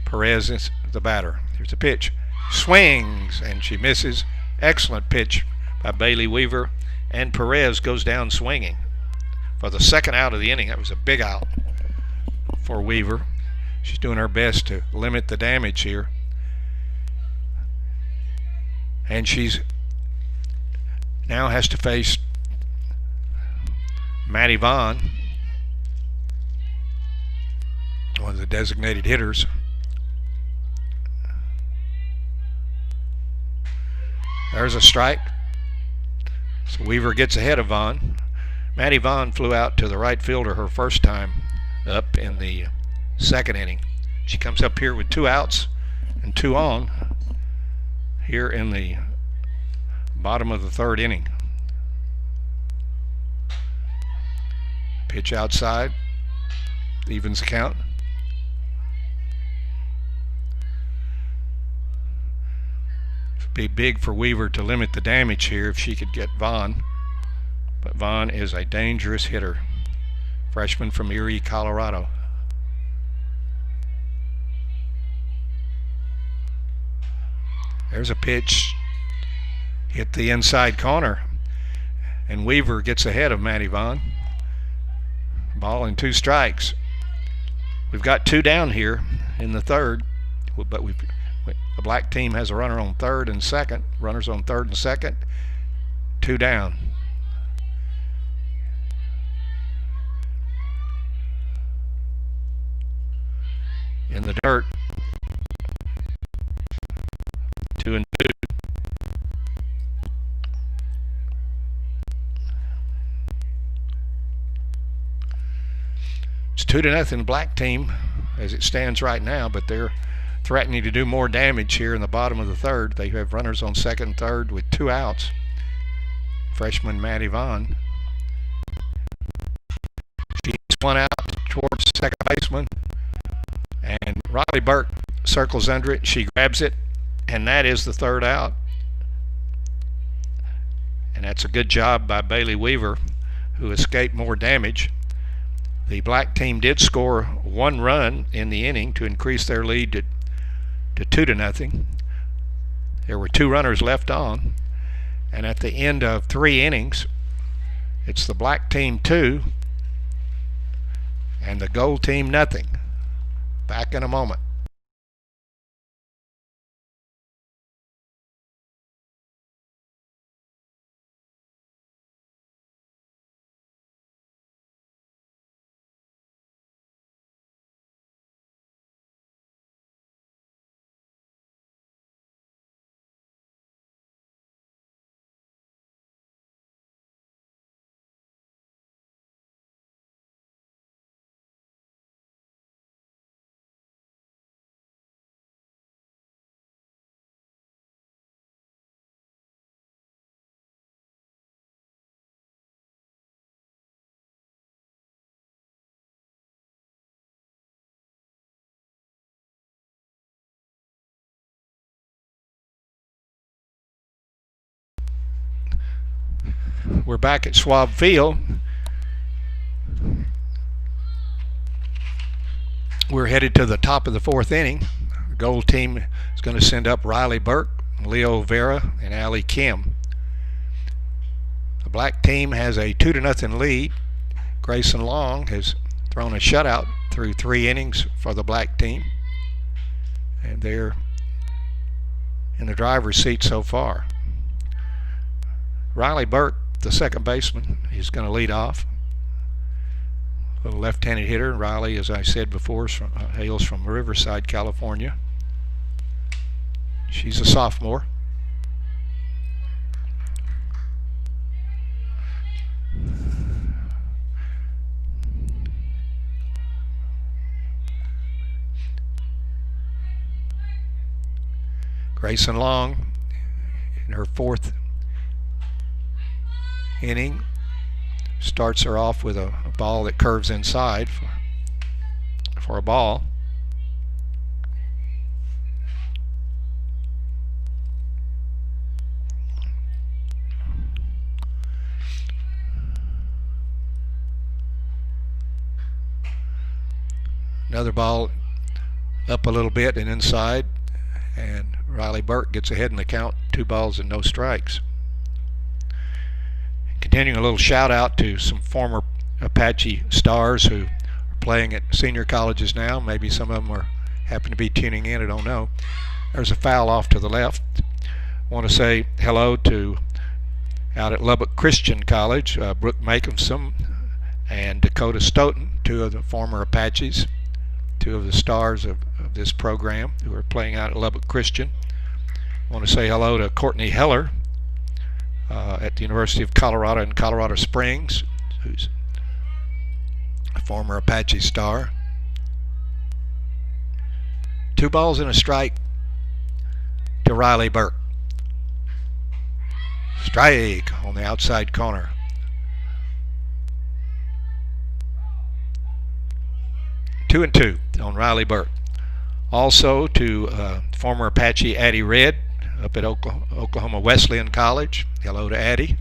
Perez is the batter. Here's a pitch. Swings, and she misses. Excellent pitch by Bailey Weaver. And Perez goes down swinging for the second out of the inning. That was a big out for Weaver. She's doing her best to limit the damage here. And she's now has to face Maddie Vaughn, one of the designated hitters. There's a strike. So Weaver gets ahead of Vaughn. Maddie Vaughn flew out to the right fielder her first time up in the second inning. She comes up here with 2 outs and 2 on here in the bottom of the third inning. Pitch outside, evens the count. Be big for Weaver to limit the damage here if she could get Vaughn. But Vaughn is a dangerous hitter. Freshman from Erie, Colorado. There's a pitch. Hit the inside corner. And Weaver gets ahead of Maddie Vaughn. Ball and 2 strikes. We've got 2 down here in the third, but the black team has a runner on third and second. Runners on third and second. 2 down. In the dirt. 2-2. It's 2-0 black team as it stands right now, but they're threatening to do more damage here in the bottom of the third. They have runners on second and third with 2 outs. Freshman Maddie Vaughn. She hits 1 out towards second baseman, and Riley Burke circles under it. She grabs it, and that is the 3rd out. And that's a good job by Bailey Weaver, who escaped more damage. The black team did score 1 run in the inning to increase their lead to 2-0. There were 2 runners left on, and at the end of 3 innings, it's the black team 2 and the gold team nothing. Back in a moment. We're back at Schwab Field. We're headed to the top of the 4th inning. The gold team is going to send up Riley Burke, Leo Vera, and Allie Kim. The black team has a 2-0 lead. Grayson Long has thrown a shutout through 3 innings for the black team, and they're in the driver's seat so far. Riley Burke, the second baseman, is going to lead off. A left-handed hitter. Riley, as I said before, hails from Riverside, California. She's a sophomore. Grayson Long in her 4th inning starts her off with a ball that curves inside for a ball. Another ball up a little bit and inside, and Riley Burke gets ahead in the count, 2 balls and no strikes. Continuing, a little shout out to some former Apache stars who are playing at senior colleges now. Maybe some of them happen to be tuning in, I don't know. There's a foul off to the left. I want to say hello to out at Lubbock Christian College, Brooke Makinson and Dakota Stoughton, 2 of the former Apaches, 2 of the stars of this program who are playing out at Lubbock Christian. I want to say hello to Courtney Heller at the University of Colorado in Colorado Springs, who's a former Apache star. 2 balls and a strike to Riley Burke. Strike on the outside corner. Two and 2 on Riley Burke. Also to former Apache Addie Red up at Oklahoma Wesleyan College. Hello to Addie.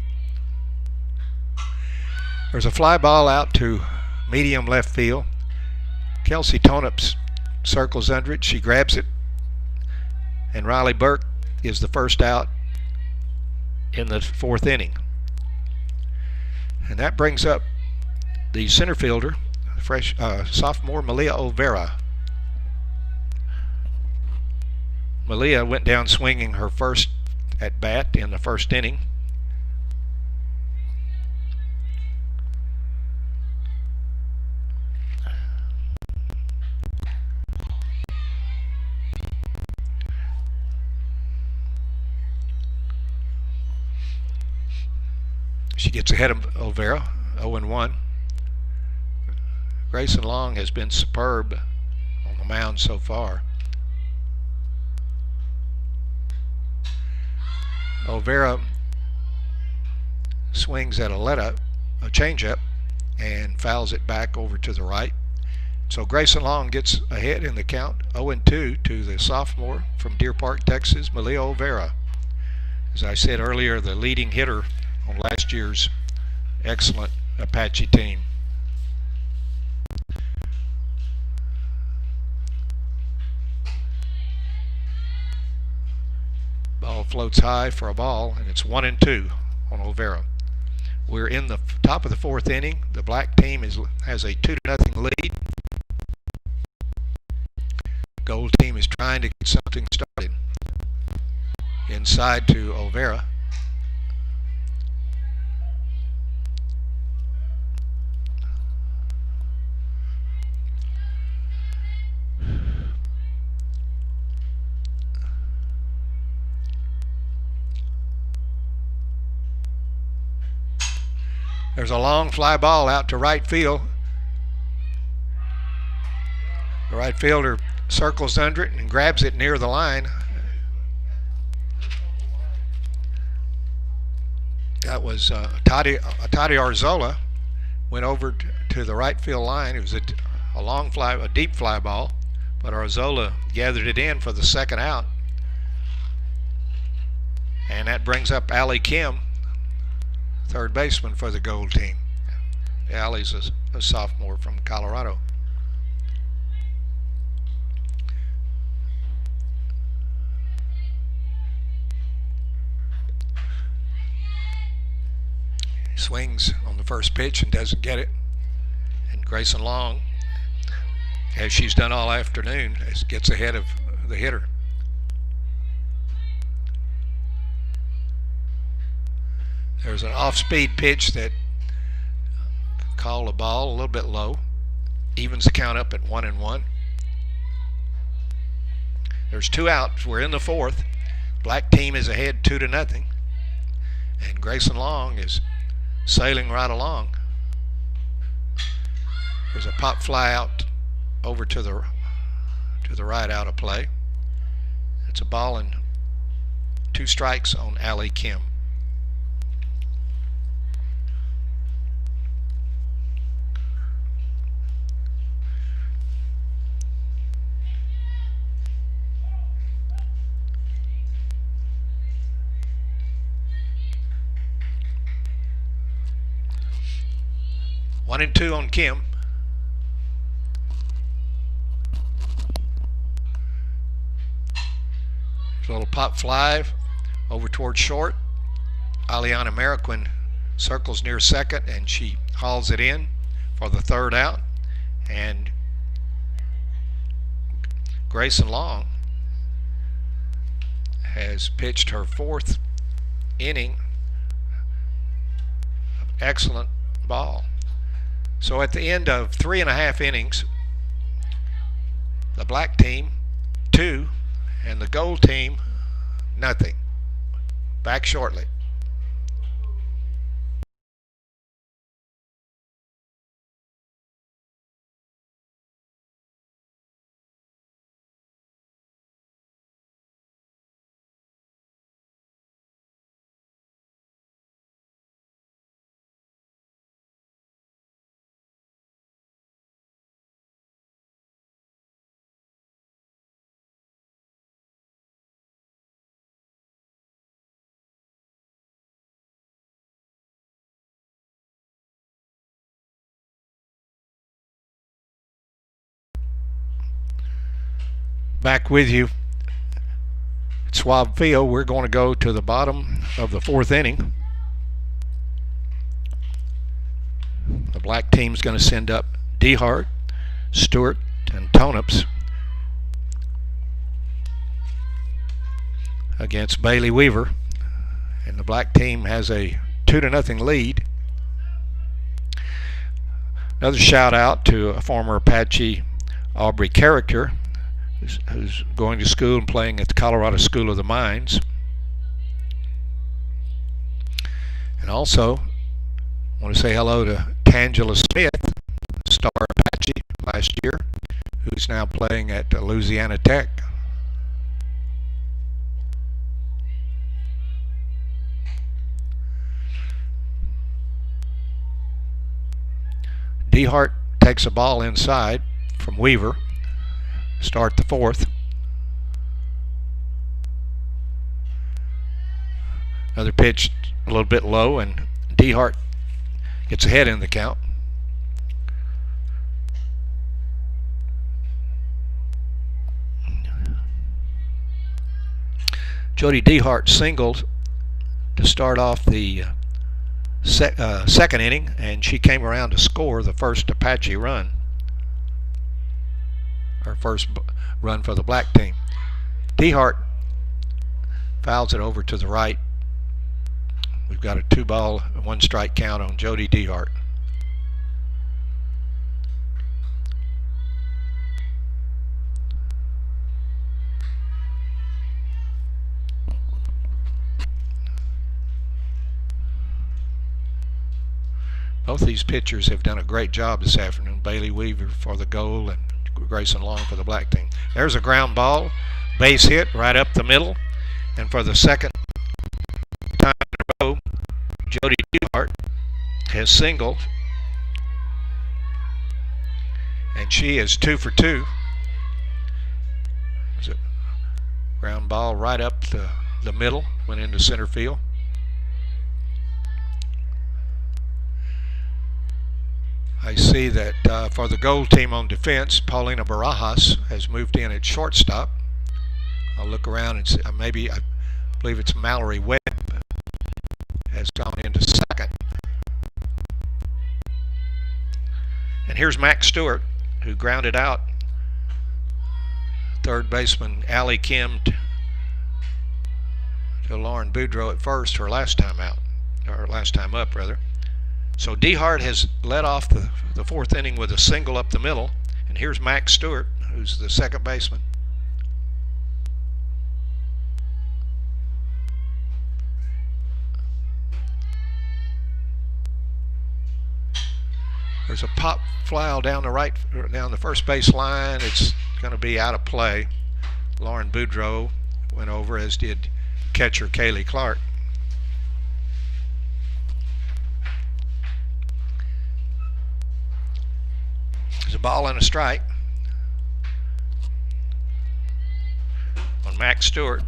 There's a fly ball out to medium left field. Kelsey Tonups circles under it. She grabs it. And Riley Burke is the first out in the 4th inning. And that brings up the center fielder, sophomore Malia Olvera. Malia went down swinging her first at bat in the 1st inning. She gets ahead of Olvera, 0-1. Grayson Long has been superb on the mound so far. Olvera swings at a changeup and fouls it back over to the right. So Grayson Long gets ahead in the count, 0-2 to the sophomore from Deer Park, Texas, Malia Olvera. As I said earlier, the leading hitter on last year's excellent Apache team. Ball floats high for a ball, and it's 1-2 on Olvera. We're in the top of the 4th inning. The black team has a 2-0 lead. Gold team is trying to get something started. Inside to Olvera. There's a long fly ball out to right field. The right fielder circles under it and grabs it near the line. That was Tati Arzola went over to the right field line. It was a long fly, a deep fly ball, but Arzola gathered it in for the 2nd out. And that brings up Allie Kim, third baseman for the gold team. Allie's a sophomore from Colorado. He swings on the first pitch and doesn't get it. And Grayson Long, as she's done all afternoon, gets ahead of the hitter. There's an off-speed pitch that called a ball a little bit low. Evens the count up at 1-1. There's 2 outs. We're in the 4th. Black team is ahead 2-0, and Grayson Long is sailing right along. There's a pop fly out over to the right out of play. It's a ball and 2 strikes on Allie Kim. One and 2 on Kim. There's a little pop fly over towards short. Aliana Mariquin circles near second, and she hauls it in for the 3rd out. And Grayson Long has pitched her 4th inning of excellent ball. So at the end of 3.5 innings, the black team 2 and the gold team nothing. Back shortly. Back with you at Schwab Field. We're going to go to the bottom of the 4th inning. The black team's going to send up DeHart, Stewart, and Toneps against Bailey Weaver, and the black team has a 2-0 lead. Another shout out to a former Apache Aubrey Character, who's going to school and playing at the Colorado School of the Mines. And also I want to say hello to Tangela Smith, star Apache last year, who's now playing at Louisiana Tech. DeHart takes a ball inside from Weaver. Start the 4th. Another pitch a little bit low, and DeHart gets ahead in the count. Jody DeHart singled to start off the second inning, and she came around to score the first Apache run. Her first run for the black team. DeHart fouls it over to the right. We've got a 2-ball, 1-strike count on Jody DeHart. Both these pitchers have done a great job this afternoon. Bailey Weaver for the goal and Grayson Long for the black team. There's a ground ball, base hit right up the middle, and for the second time in a row, Jody DeHart has singled, and she is 2 for 2. It's a ground ball right up the middle, went into center field. I see that for the gold team on defense, Paulina Barajas has moved in at shortstop. I'll look around and see, I believe it's Mallory Webb has gone into second. And here's Max Stewart, who grounded out third baseman Allie Kim to Lauren Boudreau at first, her last time out, or last time up rather. So DeHart has led off the 4th inning with a single up the middle, and here's Max Stewart, who's the second baseman. There's a pop fly down the first base line. It's going to be out of play. Lauren Boudreau went over, as did catcher Kaylee Clark. There's a ball and a strike on Max Stewart.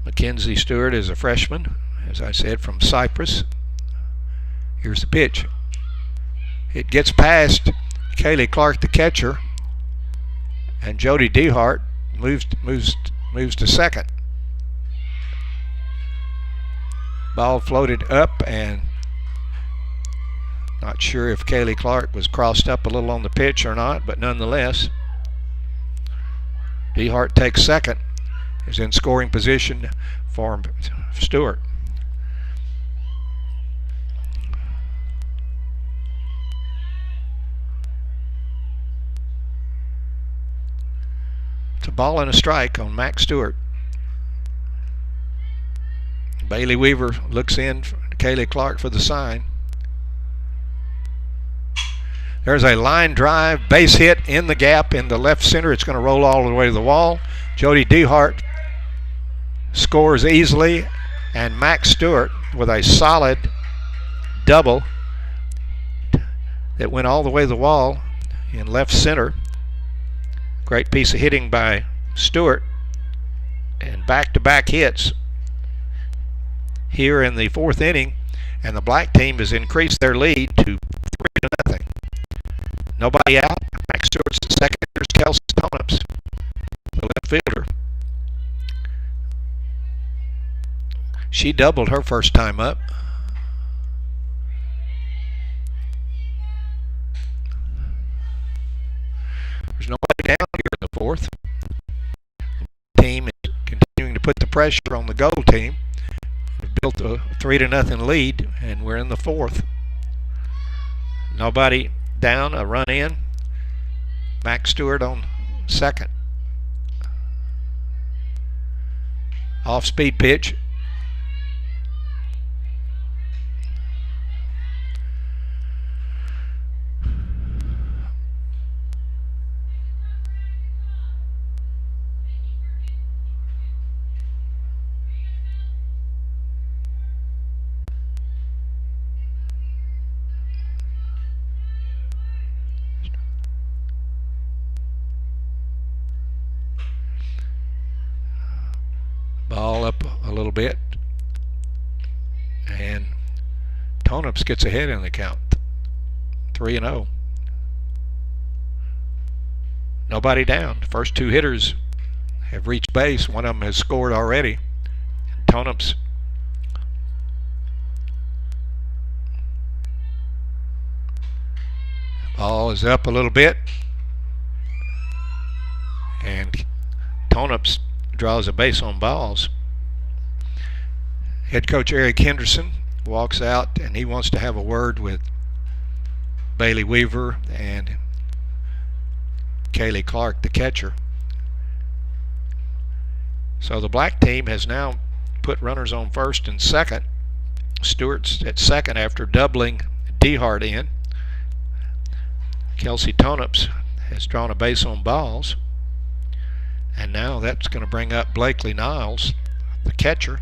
Mackenzie Stewart is a freshman, as I said, from Cyprus. Here's the pitch. It gets past Kaylee Clark, the catcher, and Jody DeHart moves to second. Ball floated up, and not sure if Kaylee Clark was crossed up a little on the pitch or not, but nonetheless, DeHart takes second. Is in scoring position for Stewart. It's a ball and a strike on Max Stewart. Bailey Weaver looks in to Kaylee Clark for the sign. There's a line drive, base hit in the gap in the left center. It's going to roll all the way to the wall. Jody DeHart scores easily, and Max Stewart with a solid double that went all the way to the wall in left center. Great piece of hitting by Stewart, and back-to-back hits here in the fourth inning, and the black team has increased their lead to 3-0. Nobody out. Max Stewart's the second. Here's Kelsey Tonups, the left fielder. She doubled her first time up. There's nobody down here in the fourth. The team is continuing to put the pressure on the goal team. We've built a 3-0 lead, and we're in the fourth. Nobody down, a run in. Max Stewart on second. Off-speed pitch. Ball up a little bit, and Tonups gets ahead in the count, 3-0. Nobody down. The first two hitters have reached base. One of them has scored already. Tonups ball is up a little bit, and Tonups draws a base on balls. Head coach Eric Henderson walks out, and he wants to have a word with Bailey Weaver and Kaylee Clark, the catcher. So the black team has now put runners on first and second. Stewart's at second after doubling DeHart in. Kelsey Tonups has drawn a base on balls. And now that's going to bring up Blakely Niles, the catcher.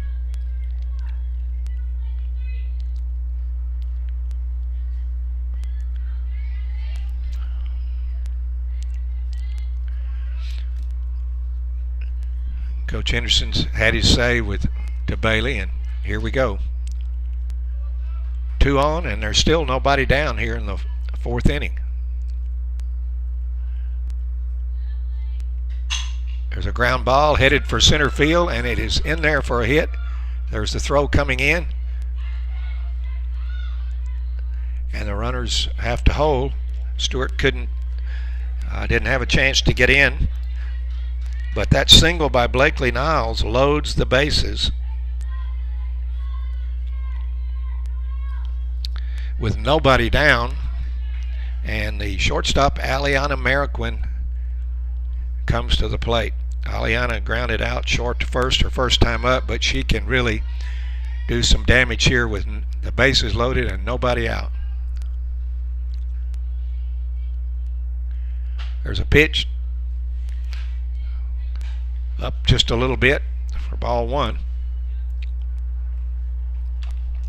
Coach Henderson's had his say to Bailey, and here we go. 2 on, and there's still nobody down here in the fourth inning. There's a ground ball headed for center field, and it is in there for a hit. There's the throw coming in, and the runners have to hold. Stewart didn't have a chance to get in, but that single by Blakely Niles loads the bases. With nobody down, and the shortstop Aliana Mariquin comes to the plate. Aliana grounded out short to first her first time up, but she can really do some damage here with the bases loaded and nobody out. There's a pitch up just a little bit for ball one.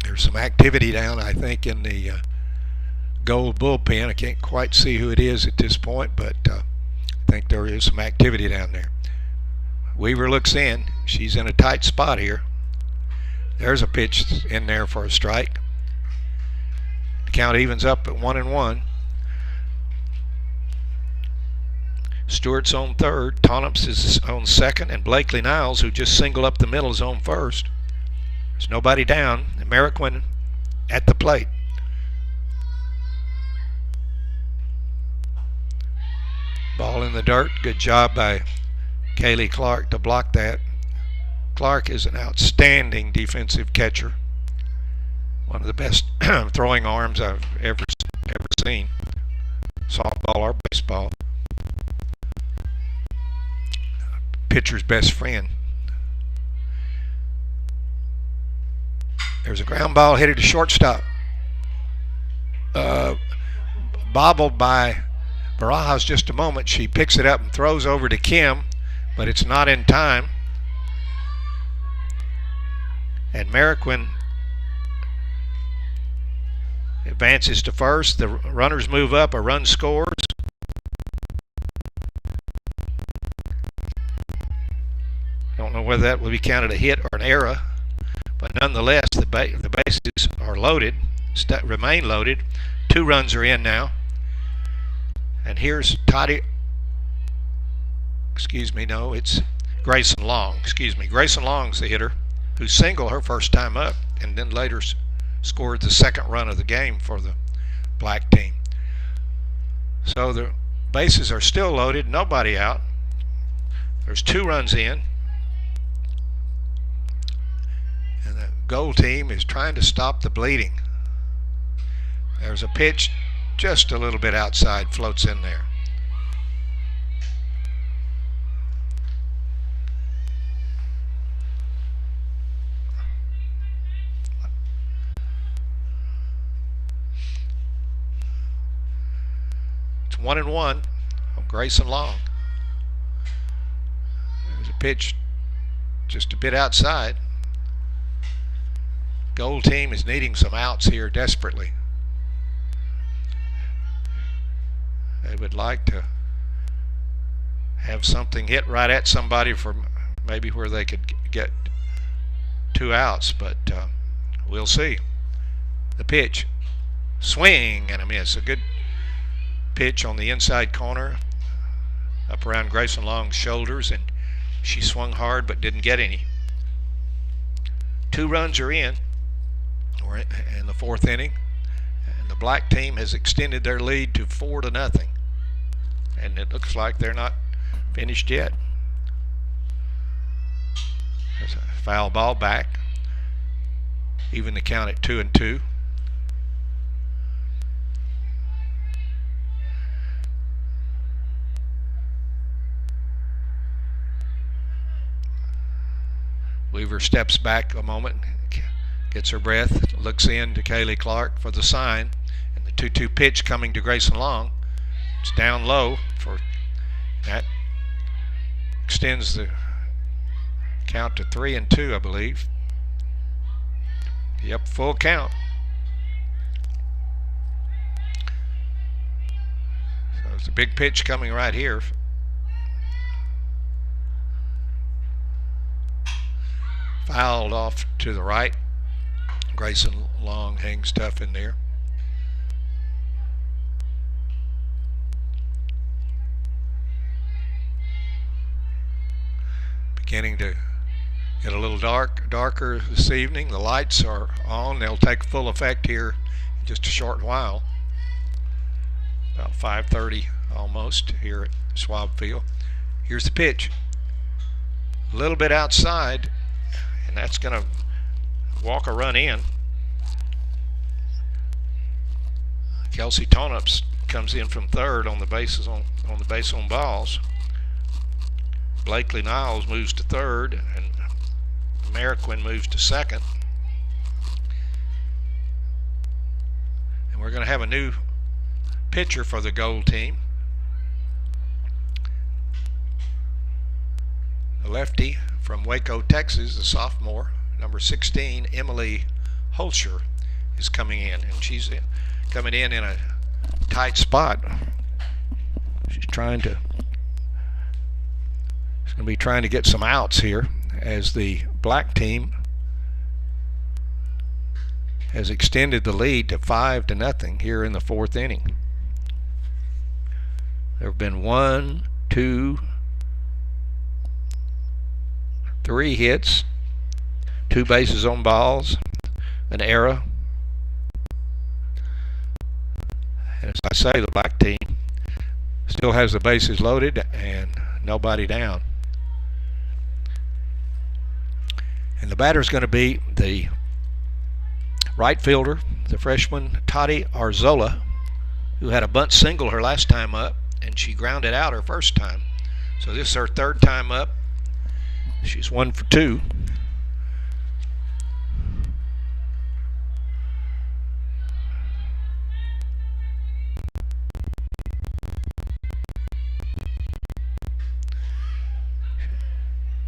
There's some activity down, I think, in the Gold bullpen. I can't quite see who it is at this point, but I think there is some activity down there. Weaver looks in. She's in a tight spot here. There's a pitch in there for a strike. The count evens up at 1-1. Stewart's on third. Tonups is on second, and Blakely Niles, who just singled up the middle, is on first. There's nobody down. Ameriquin at the plate. Ball in the dirt. Good job by Kaylee Clark to block that. Clark is an outstanding defensive catcher. One of the best throwing arms I've ever seen. Softball or baseball. Pitcher's best friend. There's a ground ball headed to shortstop. Bobbled by Barajas just a moment. She picks it up and throws over to Kim, but it's not in time. And Ameriquin advances to first. The runners move up. A run scores. Don't know whether that will be counted a hit or an error, but nonetheless, the bases are loaded, remain loaded. 2 runs are in now. And here's it's Grayson Long. Grayson Long's the hitter who singled her first time up and then later scored the second run of the game for the black team. So the bases are still loaded, nobody out. There's 2 runs in. And the goal team is trying to stop the bleeding. There's a pitch just a little bit outside, floats in there. It's 1-1 on Grayson Long. There's a pitch just a bit outside. Goal team is needing some outs here desperately. They would like to have something hit right at somebody for maybe where they could get 2 outs, but we'll see. The pitch, swing and a miss. A good pitch on the inside corner up around Grayson Long's shoulders, and she swung hard but didn't get any. 2 runs are in. We're in the 4th inning, and the black team has extended their lead to 4-0. And it looks like they're not finished yet. There's a foul ball back. Even the count at 2-2. Weaver steps back a moment, gets her breath, looks in to Kaylee Clark for the sign, and the 2-2 pitch coming to Grayson Long. It's down low for that. Extends the count to 3-2, I believe. Yep, full count. So it's a big pitch coming right here. Fouled off to the right. Grayson Long hangs tough in there. Beginning to get a little darker this evening. The lights are on. They'll take full effect here in just a short while. About 5:30 almost here at Schwab Field. Here's the pitch. A little bit outside, and that's going to walk a run in. Kelsey Tonups comes in from third on the bases on the base on balls. Blakely Niles moves to third, and Ameriquin moves to second. And we're going to have a new pitcher for the gold team. A lefty from Waco, Texas, a sophomore, number 16, Emily Holtzer, is coming in, and she's coming in a tight spot. She's going to be trying to get some outs here as the black team has extended the lead to 5-0 here in the fourth inning. There have been 1, 2, 3 hits, 2 bases on balls, an error. And as I say, the black team still has the bases loaded and nobody down. And the batter is going to be the right fielder, the freshman Tati Arzola, who had a bunt single her last time up, and she grounded out her first time. So this is her third time up. She's 1 for 2.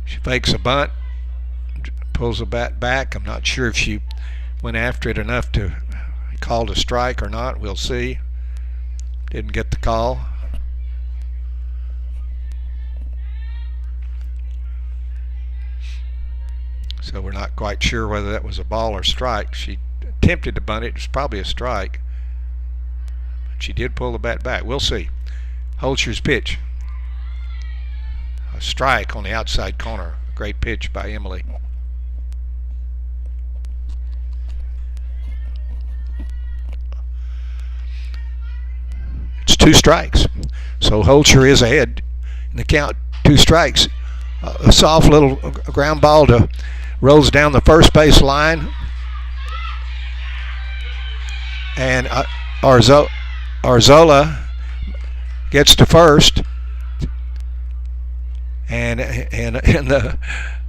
She fakes a bunt, pulls the bat back. I'm not sure if she went after it enough to call a strike or not. We'll see. Didn't get the call. So we're not quite sure whether that was a ball or strike. She attempted to bunt it. It was probably a strike. But she did pull the bat back. We'll see. Holtzer's pitch. A strike on the outside corner. A great pitch by Emily. It's 2 strikes. So Holtzer is ahead in the count. 2 strikes. A soft little ground ball to rolls down the first base line, and Arzola gets to first, and the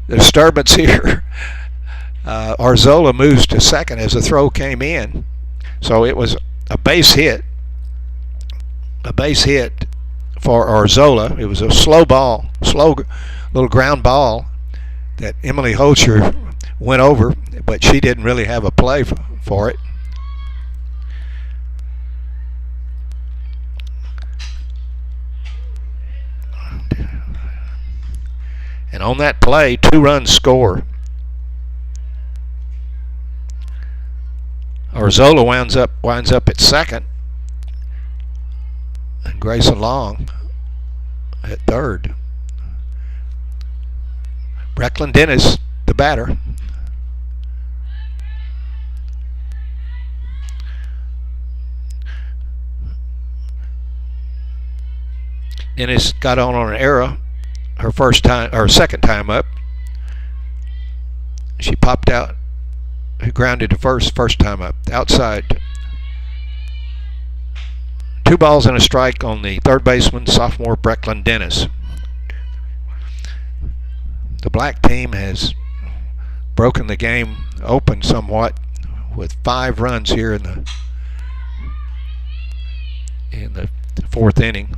disturbance here, Arzola moves to second as the throw came in. So it was a base hit for Arzola. It was a slow little ground ball that Emily Holtzer went over, but she didn't really have a play for it. And on that play, 2 runs score. Arzola winds up at second, and Grayson Long at third. Brecklin Dennis, the batter. Dennis got on an error her second time up. She popped out, grounded to first time up, outside. 2 balls and a strike on the third baseman, sophomore Brecklin Dennis. The black team has broken the game open somewhat with 5 runs here in the fourth inning,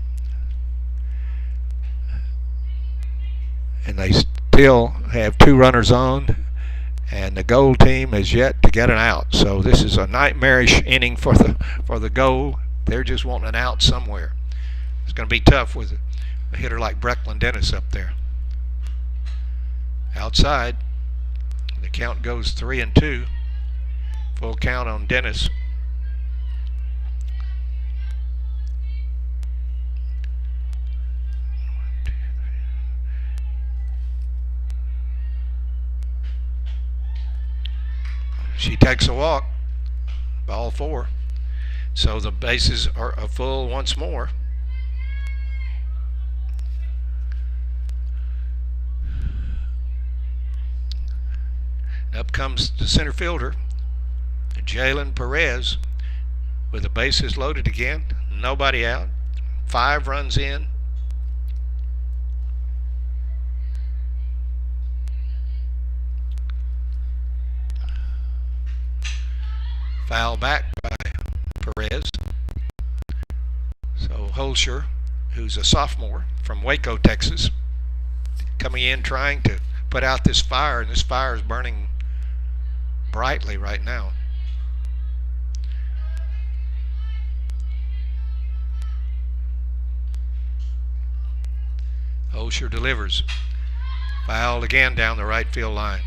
and they still have 2 runners on, and the gold team has yet to get an out. So this is a nightmarish inning for the gold. They're just wanting an out somewhere. It's going to be tough with a hitter like Brecklin Dennis up there. Outside, the count goes 3-2. Full count on Dennis. She takes a walk. Ball 4. So the bases are full once more. Up comes the center fielder, Jalen Perez, with the bases loaded again. Nobody out. 5 runs in. Foul back by Perez. So Holtzer, who's a sophomore from Waco, Texas, coming in trying to put out this fire, and this fire is burning brightly right now. Holtzer delivers. Fouled again down the right field line.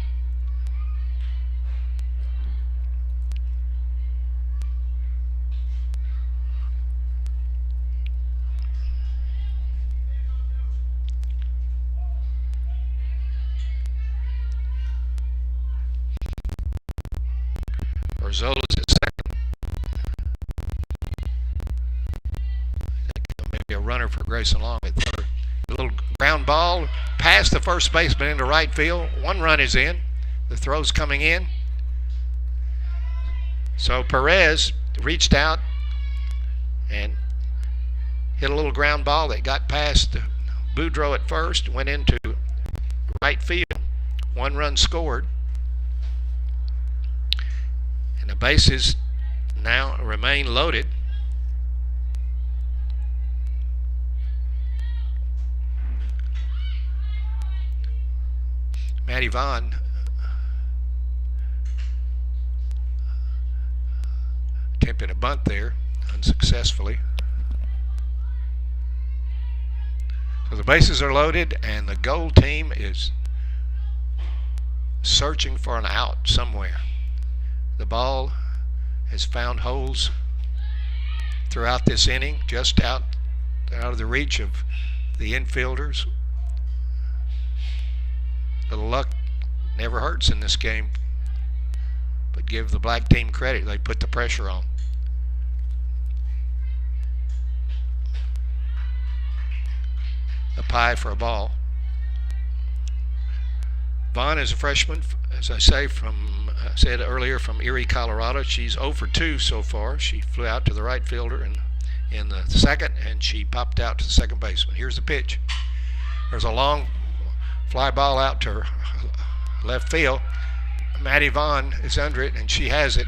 Zola's at second. Maybe a runner for Grayson Long at third. A little ground ball past the first baseman into right field. One run is in. The throw's coming in. So Perez reached out and hit a little ground ball that got past Boudreau at first, went into right field. One run scored. And the bases now remain loaded. Maddie Vaughn attempted a bunt there unsuccessfully. So the bases are loaded and the goal team is searching for an out somewhere. The ball has found holes throughout this inning, just out of the reach of the infielders. Little luck never hurts in this game, but give the black team credit. They put the pressure on. A pie for a ball. Vaughn is a freshman, as I said earlier, from Erie, Colorado. She's 0 for 2 so far. She flew out to the right fielder in the second, and she popped out to the second baseman. Here's the pitch. There's a long fly ball out to her left field. Maddie Vaughn is under it, and she has it.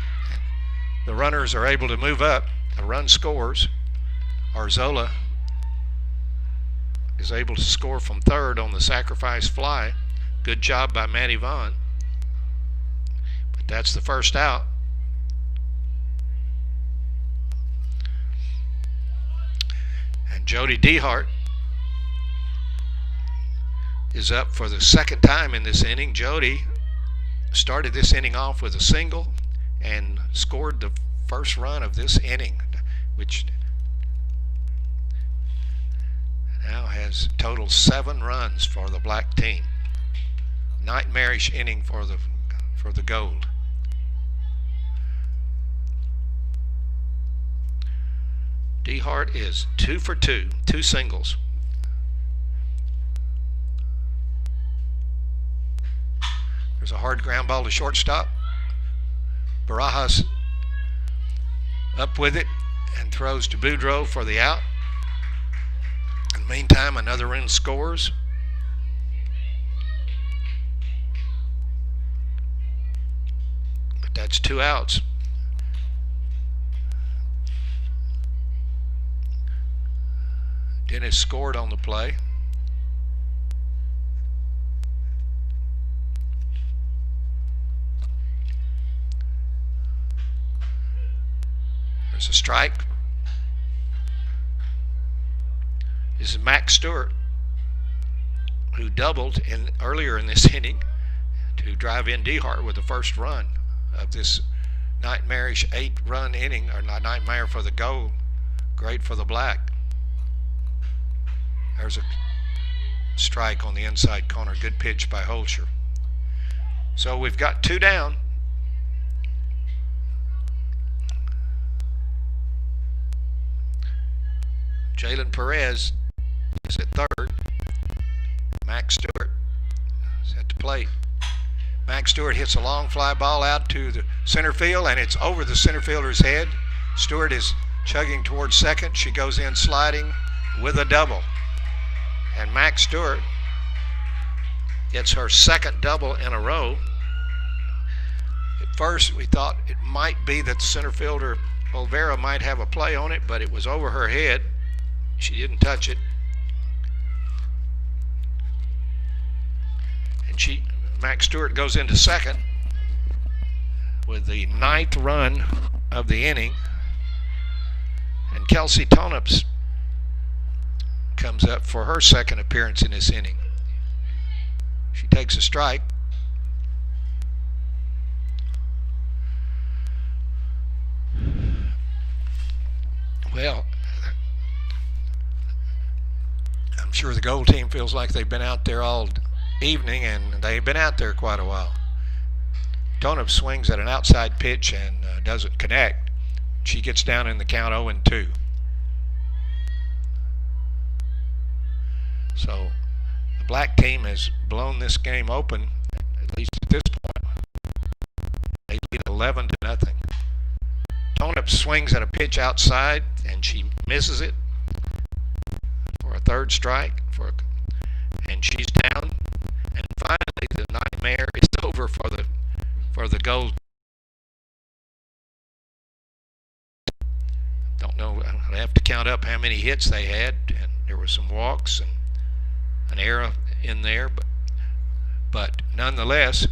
The runners are able to move up. The run scores. Arzola is able to score from third on the sacrifice fly. Good job by Maddie Vaughn. But that's the first out. And Jody Dehart is up for the second time in this inning. Jody started this inning off with a single and scored the first run of this inning, which now has total 7 runs for the black team. Nightmarish inning for the gold. Dehart is 2 for 2, 2 singles. There's a hard ground ball to shortstop. Barajas up with it and throws to Boudreau for the out. In the meantime, another run scores. But that's 2 outs. Dennis scored on the play. There's a strike. This is Max Stewart, who doubled earlier in this inning to drive in Dehart with the first run of this nightmarish 8-run inning, or not nightmare for the goal, great for the black. There's a strike on the inside corner. Good pitch by Holtzer. So we've got 2 down. Jalen Perez is at third. Max Stewart is at the plate. Max Stewart hits a long fly ball out to the center field, and it's over the center fielder's head. Stewart is chugging towards second. She goes in sliding with a double. And Max Stewart gets her second double in a row. First, we thought it might be that the center fielder Olvera might have a play on it, but it was over her head. She didn't touch it. And Max Stewart goes into second with the 9th run of the inning. And Kelsey Tonups comes up for her second appearance in this inning. She takes a strike. Well, I'm sure the goal team feels like they've been out there all evening, and they've been out there quite a while. Tonup swings at an outside pitch and doesn't connect. She gets down in the count 0-2. So the black team has blown this game open, at least at this point. They lead 11-0. Tonup swings at a pitch outside, and she misses it for a third strike, and she's down. And finally, the nightmare is over for the goal. Don't know. I have to count up how many hits they had, and there were some walks and an error in there, but nonetheless,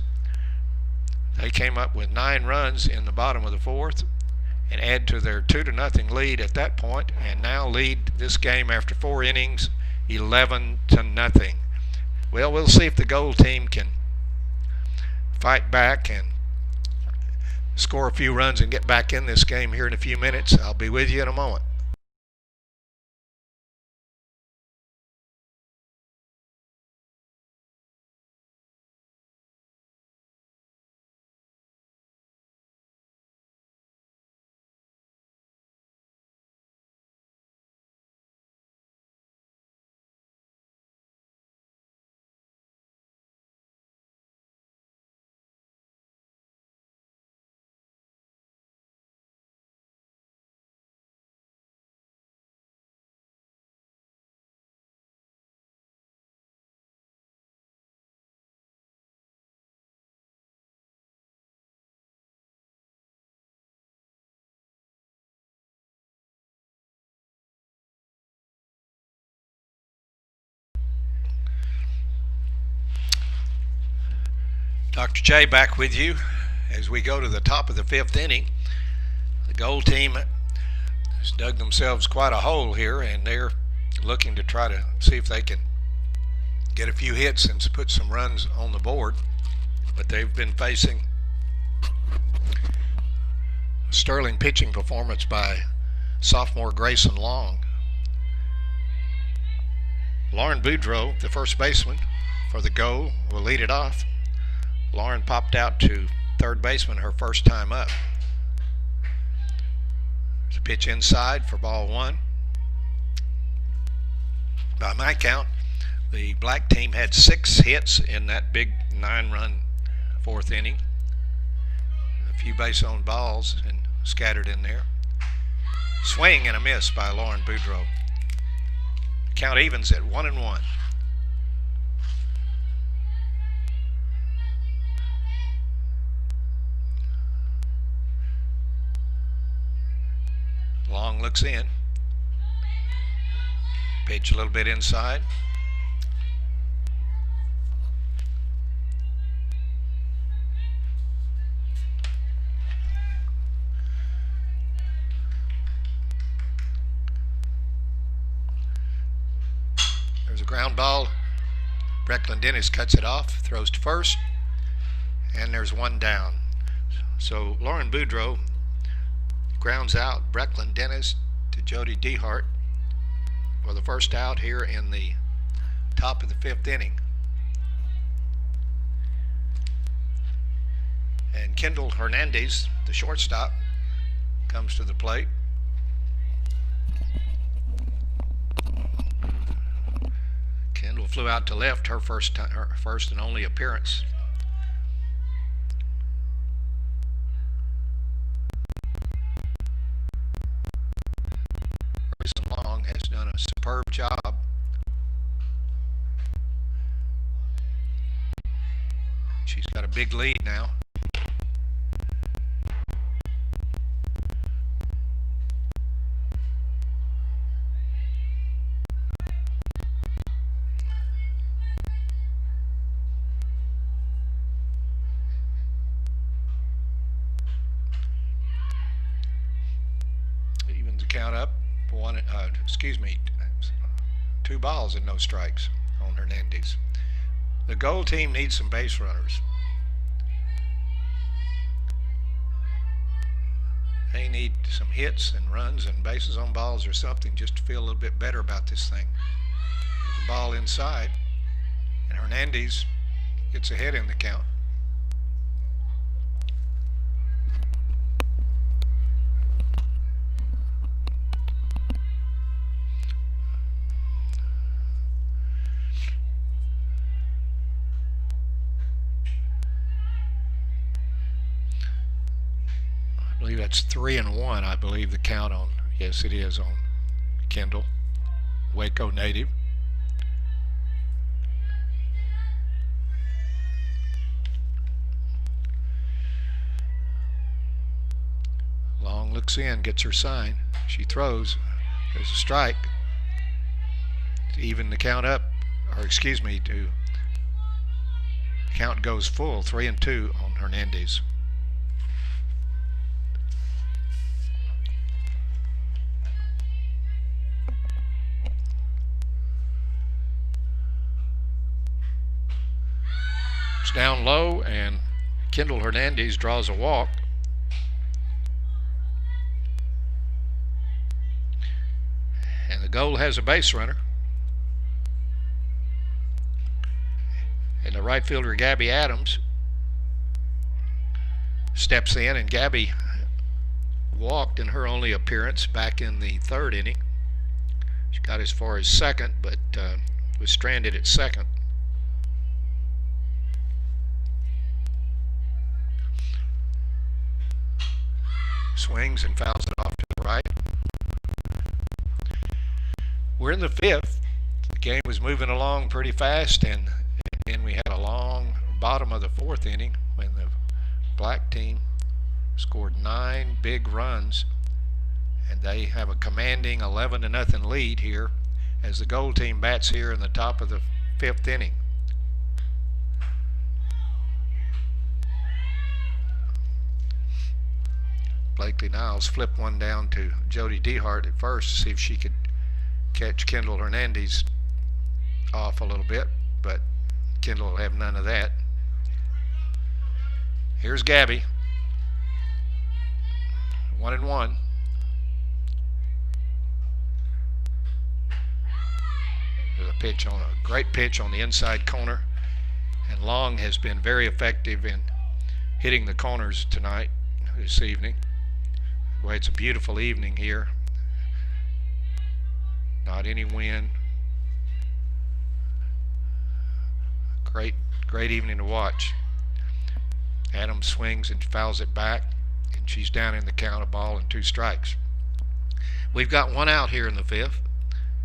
they came up with 9 runs in the bottom of the 4th and add to their 2-0 lead at that point, and now lead this game after 4 innings 11-0. Well, we'll see if the goal team can fight back and score a few runs and get back in this game here in a few minutes. I'll be with you in a moment. Dr. J back with you as we go to the top of the 5th inning. The goal team has dug themselves quite a hole here, and they're looking to try to see if they can get a few hits and put some runs on the board. But they've been facing a sterling pitching performance by sophomore Grayson Long. Lauren Boudreau, the first baseman for the goal, will lead it off. Lauren popped out to third baseman her first time up. There's a pitch inside for ball 1. By my count, the black team had 6 hits in that big 9-run 4th inning. A few base on balls and scattered in there. Swing and a miss by Lauren Boudreau. Count evens at 1-1. Long looks in. Pitch a little bit inside. There's a ground ball. Brecklin Dennis cuts it off, throws to first, and there's 1 down. So Lauren Boudreau grounds out Brecklin Dennis to Jody Dehart for the first out here in the top of the 5th inning. And Kendall Hernandez, the shortstop, comes to the plate. Kendall flew out to left her first and only appearance. Long has done a superb job. She's got a big lead now. count up. 2 balls and no strikes on Hernandez. The goal team needs some base runners. They need some hits and runs and bases on balls or something just to feel a little bit better about this thing. There's a ball inside, and Hernandez gets ahead in the count. I believe that's 3-1, I believe the count on. Yes, it is on Kendall, Waco native. Long looks in, gets her sign. She throws. There's a strike to even the count up, or excuse me, to count goes full. 3-2 on Hernandez. It's down low, and Kendall Hernandez draws a walk. And the goal has a base runner. And the right fielder, Gabby Adams, steps in, and Gabby walked in her only appearance back in the 3rd inning. She got as far as 2nd, but was stranded at 2nd. Swings and fouls it off to the right. We're in the 5th. The game was moving along pretty fast, and then we had a long bottom of the 4th inning when the black team scored 9 big runs, and they have a commanding 11-0 lead here as the gold team bats here in the top of the 5th inning. Blakely Niles flipped one down to Jody Dehart at first to see if she could catch Kendall Hernandez off a little bit, but Kendall will have none of that. Here's Gabby. 1-1. There's a great pitch on the inside corner, and Long has been very effective in hitting the corners this evening. Well, it's a beautiful evening here. Not any wind. Great evening to watch. Adams swings and fouls it back, and she's down in the count, a ball and 2 strikes. We've got 1 out here in the 5th.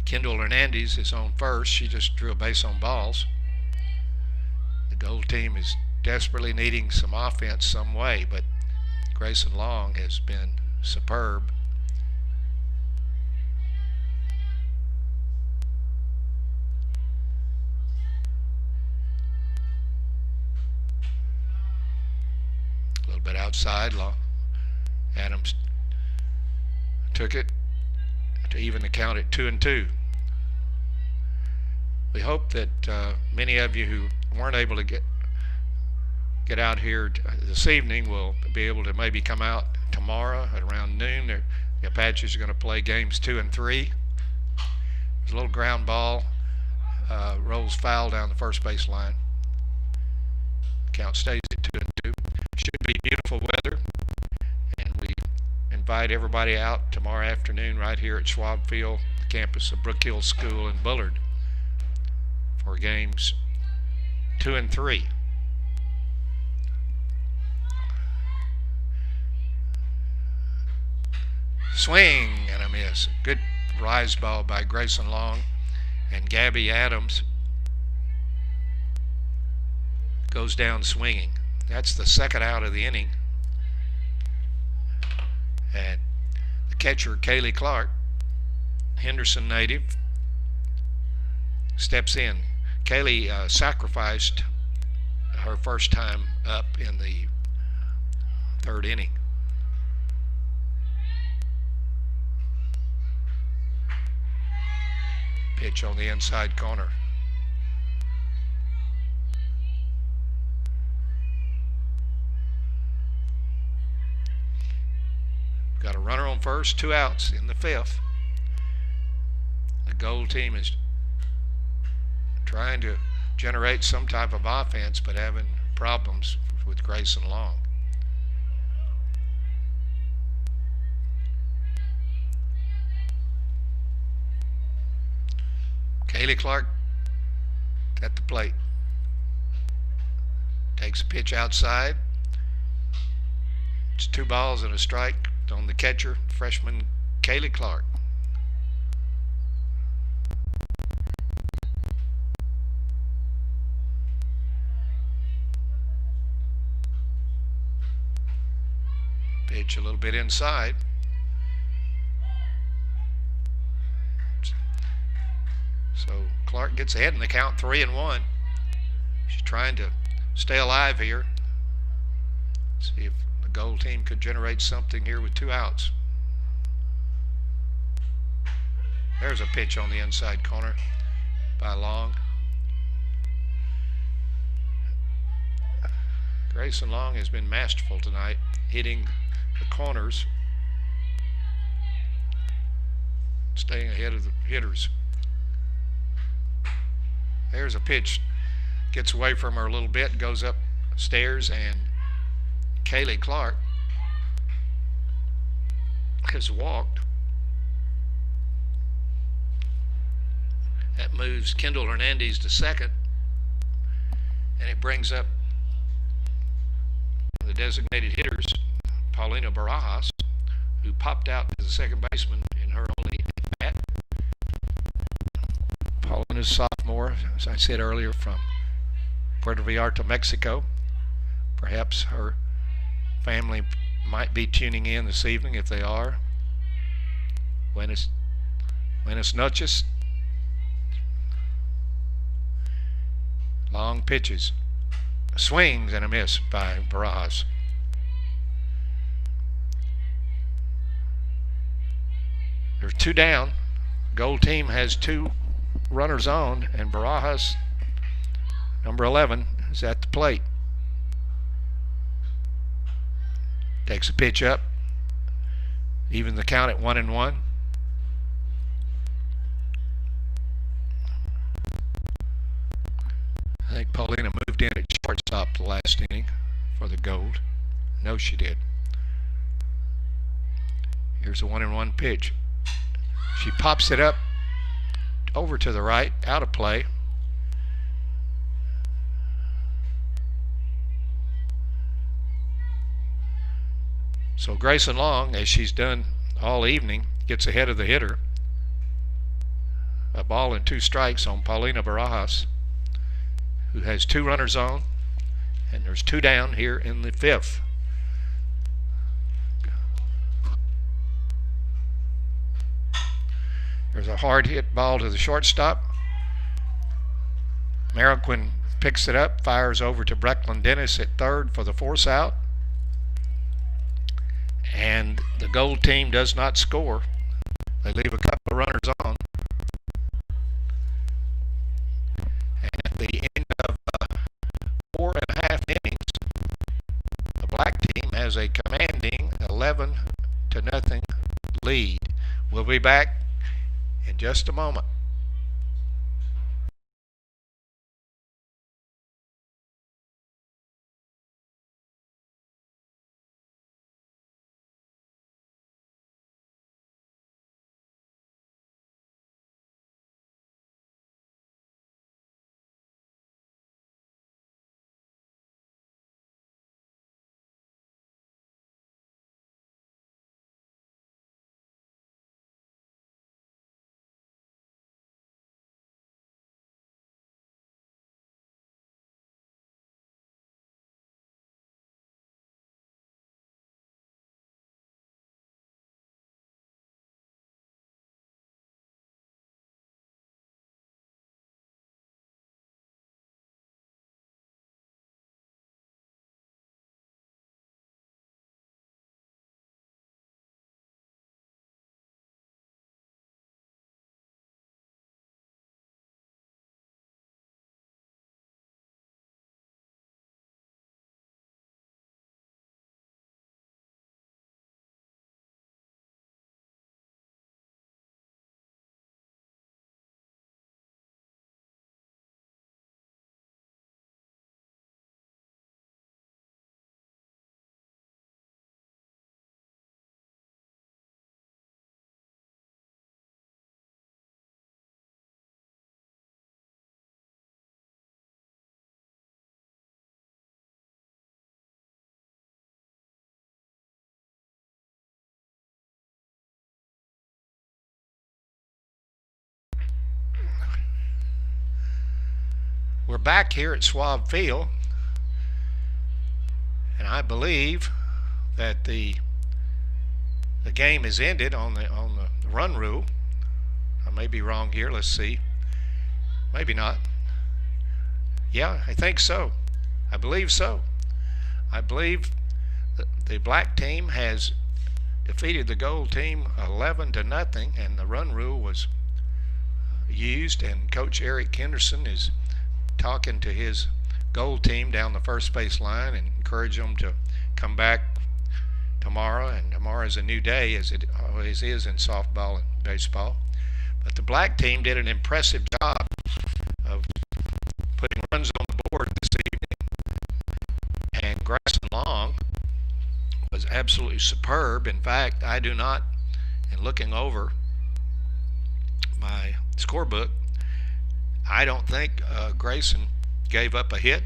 Kendall Hernandez is on first. She just drew a base on balls. The gold team is desperately needing some offense some way, but Grayson Long has been superb. A little bit outside. Adams took it to even the count at 2-2. We hope that many of you who weren't able to get out here this evening will be able to maybe come out tomorrow at around noon. The Apaches are going to play games 2 and 3. There's a little ground ball, rolls foul down the first base line. Count stays at 2-2. Should be beautiful weather, and we invite everybody out tomorrow afternoon right here at Schwab Field, the campus of Brook Hill School in Bullard, for games 2 and 3. Swing and a miss. Good rise ball by Grayson Long, and Gabby Adams goes down swinging. That's the 2nd out of the inning. And the catcher, Kaylee Clark, Henderson native, steps in. Kaylee sacrificed her first time up in the 3rd inning. Pitch on the inside corner. Got a runner on first, 2 outs in the 5th. The Gold team is trying to generate some type of offense, but having problems with Grayson Long. Kaylee Clark at the plate. Takes a pitch outside. It's 2 balls and a strike on the catcher, freshman Kaylee Clark. Pitch a little bit inside. So Clark gets ahead in the count, 3-1. She's trying to stay alive here. See if the Gold team could generate something here with 2 outs. There's a pitch on the inside corner by Long. Grayson Long has been masterful tonight, hitting the corners, staying ahead of the hitters. There's a pitch, gets away from her a little bit, goes upstairs, and Kaylee Clark has walked. That moves Kendall Hernandez to second, and it brings up the designated hitters, Paulina Barajas, who popped out as the second baseman in her only at-bat. Paulina's sophomore, as I said earlier, from Puerto Vallarta, Mexico. Perhaps her family might be tuning in this evening. If they are, buenas noches. Long pitches, swings and a miss by Barajas. There's 2 down. Gold team has 2 runners on, and Barajas, number 11, is at the plate. Takes a pitch up, even the count at 1-1. I think Paulina moved in at shortstop the last inning for the Gold. No, she did. Here's a 1-1 pitch. She pops it up over to the right, out of play. So Grayson Long, as she's done all evening, gets ahead of the hitter. A ball and 2 strikes on Paulina Barajas, who has 2 runners on, and there's 2 down here in the 5th. There's a hard hit ball to the shortstop. Mariquin picks it up, fires over to Brecklin Dennis at third for the force out. And the Gold team does not score. They leave a couple of runners on. And at the end of 4.5 innings, the black team has a commanding 11-0 lead. We'll be back in just a moment. back here at Schwab Field, and I believe that the game is ended on the run rule. I may be wrong here. Let's see. Maybe not. Yeah, I think so. I believe so. I believe the black team has defeated the gold team 11-0, and the run rule was used, and Coach Eric Henderson is talking to his gold team down the first base line and encourage them to come back tomorrow, and tomorrow is a new day, as it always is in softball and baseball. But the black team did an impressive job of putting runs on the board this evening, and Grayson Long was absolutely superb. In fact, I do not, in looking over my scorebook, I don't think Grayson gave up a hit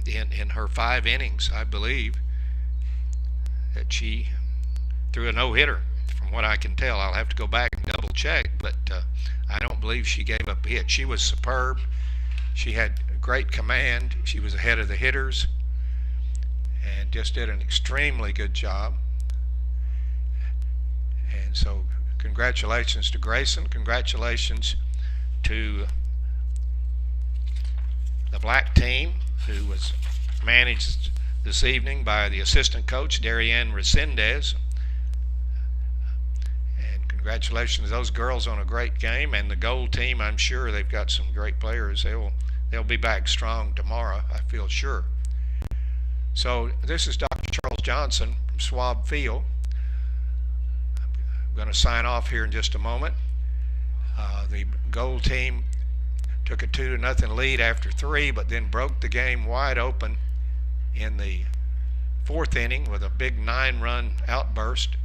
in her 5 innings. I believe that she threw a no-hitter, from what I can tell. I'll have to go back and double check, but I don't believe she gave up a hit. She was superb. She had great command. She was ahead of the hitters and just did an extremely good job. And so congratulations to Grayson. Congratulations to the black team, who was managed this evening by the assistant coach, Darianne Resendez. And congratulations to those girls on a great game. And the gold team, I'm sure they've got some great players. They'll be back strong tomorrow, I feel sure. So this is Dr. Charles Johnson from Schwab Field. I'm going to sign off here in just a moment. The gold team took a 2-0 lead after 3, but then broke the game wide open in the 4th inning with a big 9-run outburst,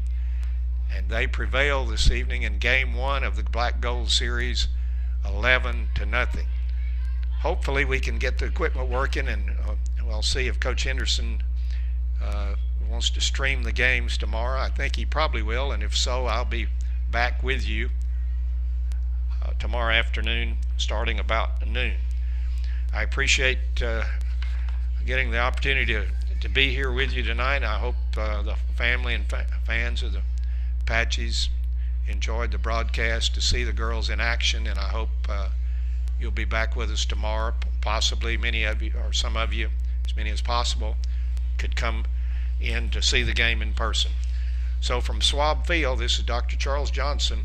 and they prevailed this evening in Game 1 of the Black Gold Series, 11-0. Hopefully we can get the equipment working, and we'll see if Coach Henderson wants to stream the games tomorrow. I think he probably will, and if so, I'll be back with you tomorrow afternoon starting about noon. I appreciate getting the opportunity to be here with you tonight. I hope the family and fans of the Apaches enjoyed the broadcast to see the girls in action, and I hope you'll be back with us tomorrow. Possibly many of you, or some of you, as many as possible, could come in to see the game in person. So from Schwab Field, this is Dr. Charles Johnson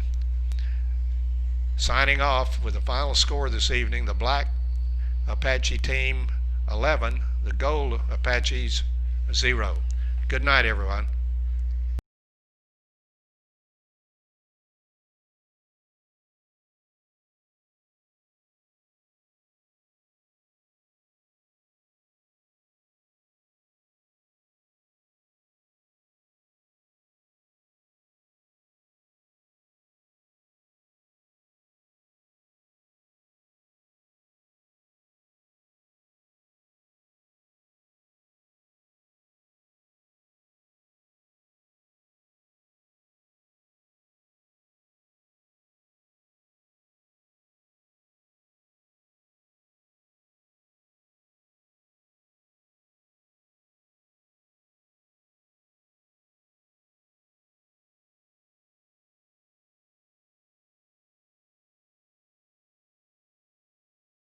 signing off with the final score this evening: the black Apache team 11, the gold Apaches 0. Good night, everyone.